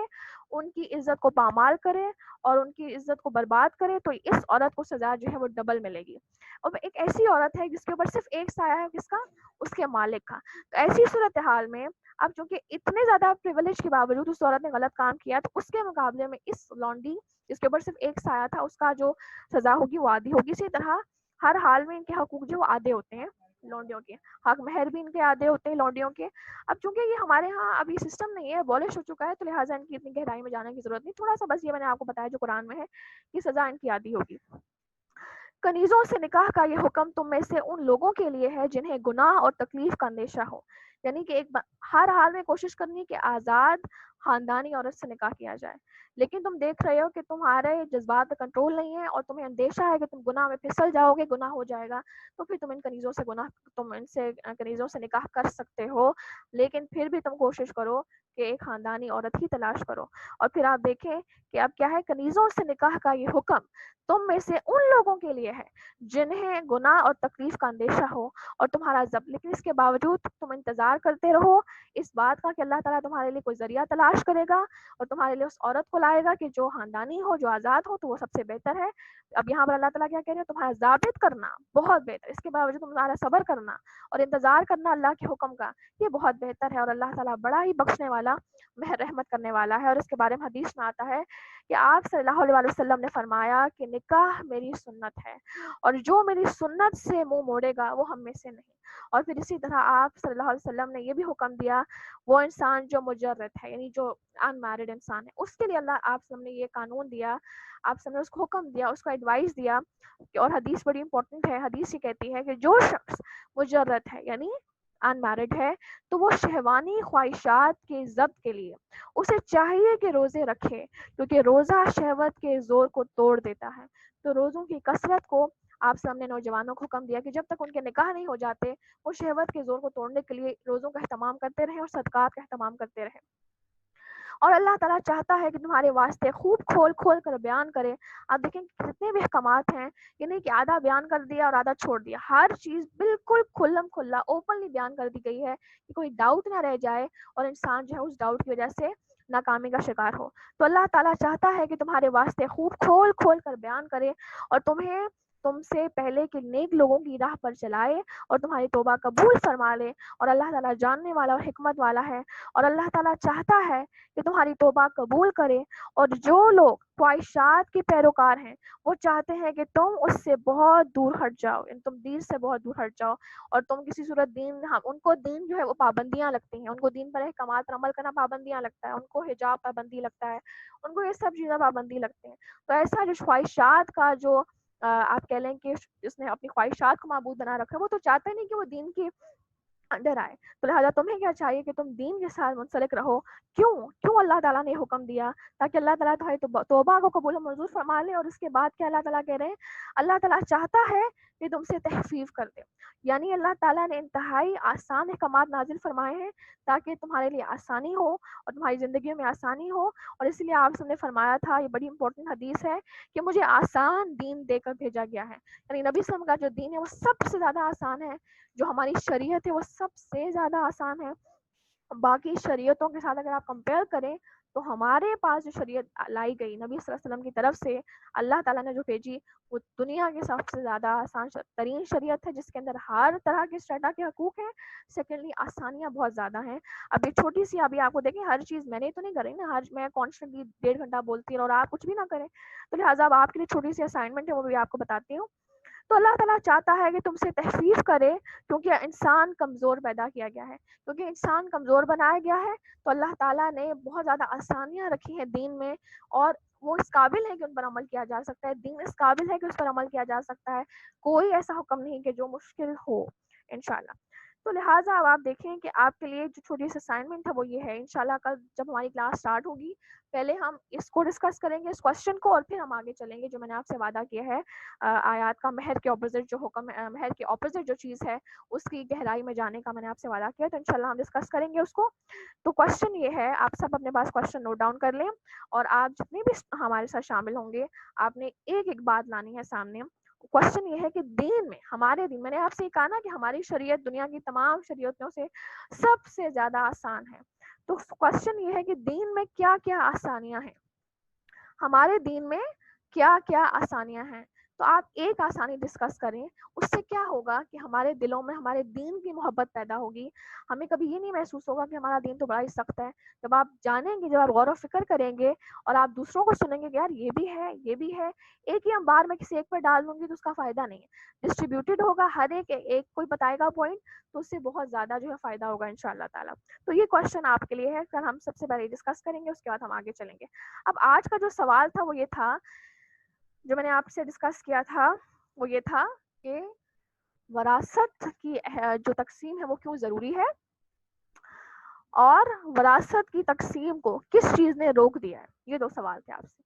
ان کی عزت کو پامال کرے اور ان کی عزت کو برباد کرے, تو اس عورت کو سزا جو ہے وہ ڈبل ملے گی. اور ایک ایسی عورت ہے جس کے اوپر صرف ایک سایہ ہے, کس کا, اس کے مالک کا. تو ایسی صورتحال میں اب چونکہ اتنے زیادہ پریویلیج کے باوجود اس عورت نے غلط کام کیا, تو اس کے مقابلے میں اس لونڈی جس کے اوپر صرف ایک سایہ تھا اس کا جو سزا ہوگی وہ آدھی ہوگی. اسی طرح ہر حال میں ان کے حقوق جو آدھے ہوتے ہیں لونڈیوں کے, حق مہر بھی ان کے آدھے ہوتے ہیں لونڈیوں کے. اب چونکہ یہ ہمارے ہاں ابھی سسٹم نہیں ہے, ابولش ہو چکا ہے, تو لہٰذا ان کی اتنی گہرائی میں جانے کی ضرورت نہیں. تھوڑا سا بس یہ میں نے آپ کو بتایا جو قرآن میں ہے کہ سزا ان کی آدھی ہوگی. کنیزوں سے نکاح کا یہ حکم تم میں سے ان لوگوں کے لیے ہے جنہیں گناہ اور تکلیف کا اندیشہ ہو. یعنی کہ ہر حال میں کوشش کرنی کہ آزاد خاندانی عورت سے نکاح کیا جائے, لیکن تم دیکھ رہے ہو کہ تمہارے جذبات پہ کنٹرول نہیں ہے اور تمہیں اندیشہ ہے کہ تم گناہ میں پھسل جاؤ گے, گناہ ہو جائے گا, تو پھر تم ان سے کنیزوں سے نکاح کر سکتے ہو, لیکن پھر بھی تم کوشش کرو کہ ایک خاندانی عورت ہی تلاش کرو. اور پھر آپ دیکھیں کہ اب کیا ہے, کنیزوں سے نکاح کا یہ حکم تم میں سے ان لوگوں کے لیے ہے جنہیں گناہ اور تکلیف کا اندیشہ ہو اور تمہارا ضبط, لیکن اس کے باوجود تم انتظار کرتے رہو اس بات کا کہ اللہ تعالیٰ تمہارے لیے کوئی ذریعہ تلاش کرے گا اور تمہارے لیے اس عورت کو لائے گا کہ جو خاندانی ہو, جو آزاد ہو, تو وہ سب سے بہتر ہے. اب یہاں پر اللہ تعالیٰ کیا کہہ رہے ہیں, تمہارا ضابط کرنا بہت بہتر, اس کے باوجود تمہارا صبر کرنا اور انتظار کرنا اللہ کے حکم کا, یہ بہت بہتر ہے. اور اللہ تعالیٰ بڑا ہی بخشنے والا, رحمت کرنے والا ہے. اور اس کے بارے میں حدیث میں آتا ہے کہ آپ صلی اللہ علیہ وسلم نے فرمایا کہ نکاح میری سنت ہے اور جو میری سنت سے منہ موڑے گا وہ ہم میں سے نہیں. اور پھر اسی طرح آپ صلی اللہ علیہ وسلم نے یہ بھی حکم دیا, وہ انسان جو مجرد ہے یعنی جو ان میرڈ انسان ہے, اس کے لیے اللہ آپ صلی اللہ علیہ وسلم نے یہ قانون دیا, آپ صلی اللہ علیہ وسلم نے اس کو حکم دیا, اس کو ایڈوائز دیا. اور حدیث بڑی امپورٹنٹ ہے, حدیث یہ کہتی ہے کہ جو شخص مجرد ہے یعنی ان میرڈ ہے تو وہ شہوانی خواہشات کے ضبط کے لیے اسے چاہیے کہ روزے رکھے, کیونکہ روزہ شہوت کے زور کو توڑ دیتا ہے. تو روزوں کی کثرت کو آپ سامنے نوجوانوں کو حکم دیا کہ جب تک ان کے نکاح نہیں ہو جاتے وہ شہوت کے زور کو توڑنے کے لیے روزوں کا اہتمام کرتے رہیں اور صدقات کا اہتمام کرتے رہیں. اور اللہ تعالیٰ چاہتا ہے کہ تمہارے واسطے خوب کھول کھول کر بیان کرے. آپ دیکھیں کتنے بھی احکامات ہیں، یہ نہیں کہ آدھا بیان کر دیا اور آدھا چھوڑ دیا، ہر چیز بالکل کھلم کھلا اوپنلی بیان کر دی گئی ہے کہ کوئی ڈاؤٹ نہ رہ جائے اور انسان جو ہے اس ڈاؤٹ کی وجہ سے ناکامی کا شکار ہو. تو اللہ تعالیٰ چاہتا ہے کہ تمہارے واسطے خوب کھول کھول کر بیان کرے اور تمہیں تم سے پہلے کے نیک لوگوں کی راہ پر چلائے اور تمہاری توبہ قبول فرما لے. اور اللہ تعالیٰ جاننے والا اور حکمت والا ہے، اور اللہ تعالیٰ چاہتا ہے کہ تمہاری توبہ قبول کرے. اور جو لوگ خواہشات کے پیروکار ہیں وہ چاہتے ہیں کہ تم اس سے بہت دور ہٹ جاؤ، یعنی تم دین سے بہت دور ہٹ جاؤ اور تم کسی صورت ان کو دین جو ہے وہ پابندیاں لگتی ہیں، ان کو دین پر احکامات پر عمل کرنا پابندیاں لگتا ہے، ان کو حجاب پابندی لگتا ہے، ان کو یہ سب چیزیں پابندی لگتے ہیں. تو ایسا جو خواہشات کا جو آپ کہہ لیں کہ جس نے اپنی خواہشات کو معبود بنا رکھا ہے، وہ تو چاہتے نہیں کہ وہ دین کی اندر آئے. تو لہٰذا تمہیں کیا چاہیے کہ تم دین کے ساتھ منسلک رہو. کیوں اللہ تعالیٰ نے حکم دیا؟ تاکہ اللہ تعالیٰ تمہاری توبہ کو قبول و منظور فرما لے. اور اس کے بعد کیا اللہ تعالیٰ کہہ رہے ہیں؟ اللہ تعالیٰ چاہتا ہے کہ تم سے تخفیف کر دے، یعنی اللہ تعالیٰ نے انتہائی آسان احکامات نازل فرمائے ہیں تاکہ تمہارے لیے آسانی ہو اور تمہاری زندگیوں میں آسانی ہو. اور اس لیے آپ نے فرمایا تھا، یہ بڑی امپورٹنٹ حدیث ہے، کہ مجھے آسان دین دے کر بھیجا گیا ہے. یعنی نبی صلی اللہ علیہ وسلم کا جو دین ہے وہ سب سے زیادہ آسان ہے، جو ہماری شریعت ہے وہ سب سے زیادہ آسان ہے. باقی شریعتوں کے ساتھ اگر آپ کمپیئر کریں تو ہمارے پاس جو شریعت لائی گئی نبی صلی اللہ علیہ وسلم کی طرف سے، اللہ تعالیٰ نے جو بھیجی، وہ دنیا کی سب سے زیادہ آسان ترین شریعت ہے، جس کے اندر ہر طرح کے اسٹیٹا کے حقوق ہیں. سیکنڈلی آسانیاں بہت زیادہ ہیں. اب یہ چھوٹی سی ابھی آپ کو دیکھیں، ہر چیز میں نے تو نہیں کری نا، میں کانسٹنٹلی 1.5 گھنٹہ بولتی ہوں اور آپ کچھ بھی نہ کریں، تو لہٰذا اب آپ کے لیے چھوٹی سی اسائنمنٹ ہے، وہ بھی آپ کو بتاتی ہوں. تو اللہ تعالیٰ چاہتا ہے کہ تم سے تخفیف کرے، کیونکہ انسان کمزور پیدا کیا گیا ہے. کیونکہ انسان کمزور بنایا گیا ہے تو اللہ تعالیٰ نے بہت زیادہ آسانیاں رکھی ہیں دین میں، اور وہ اس قابل ہے کہ ان پر عمل کیا جا سکتا ہے. دین اس قابل ہے کہ اس پر عمل کیا جا سکتا ہے. کوئی ایسا حکم نہیں کہ جو مشکل ہو انشاءاللہ. تو لہٰذا اب آپ دیکھیں کہ آپ کے لیے جو چھوٹی سی اسائنمنٹ ہے وہ یہ ہے، انشاءاللہ کل جب ہماری کلاس سٹارٹ ہوگی پہلے ہم اس کو ڈسکس کریں گے، اس کوشچن کو، اور پھر ہم آگے چلیں گے. جو میں نے آپ سے وعدہ کیا ہے آیات کا مہر کے اپوزٹ جو حکم ہے، مہر کے اپوزٹ جو چیز ہے اس کی گہرائی میں جانے کا میں نے آپ سے وعدہ کیا، تو انشاءاللہ ہم ڈسکس کریں گے اس کو. تو کوشچن یہ ہے، آپ سب اپنے پاس کوشچن نوٹ ڈاؤن کر لیں، اور آپ جتنے بھی ہمارے ساتھ شامل ہوں گے آپ نے ایک ایک بات لانی ہے سامنے. کوشچن یہ ہے کہ دین میں، ہمارے دین، میں نے آپ سے یہ کہا نا کہ ہماری شریعت دنیا کی تمام شریعتوں سے سب سے زیادہ آسان ہے. تو کوشچن یہ ہے کہ دین میں کیا کیا آسانیاں ہیں، ہمارے دین میں کیا کیا آسانیاں ہیں. تو آپ ایک آسانی ڈسکس کریں، اس سے کیا ہوگا کہ ہمارے دلوں میں ہمارے دین کی محبت پیدا ہوگی. ہمیں کبھی یہ نہیں محسوس ہوگا کہ ہمارا دین تو بڑا ہی سخت ہے. جب آپ جانیں گے، جب آپ غور و فکر کریں گے اور آپ دوسروں کو سنیں گے کہ یار یہ بھی ہے، یہ بھی ہے، ایک ہی بار میں کسی ایک پر ڈال دوں گی تو اس کا فائدہ نہیں ہے. ڈسٹریبیوٹیڈ ہوگا، ہر ایک کوئی بتائے گا پوائنٹ، تو اس سے بہت زیادہ جو ہے فائدہ ہوگا انشاءاللہ تعالیٰ. تو یہ کوشچن آپ کے لیے ہے، کل ہم سب سے پہلے ڈسکس کریں گے، اس کے بعد ہم آگے چلیں گے. اب آج کا جو سوال تھا وہ یہ تھا، جو میں نے آپ سے ڈسکس کیا تھا وہ یہ تھا کہ وراثت کی جو تقسیم ہے وہ کیوں ضروری ہے، اور وراثت کی تقسیم کو کس چیز نے روک دیا ہے. یہ دو سوال تھے آپ سے.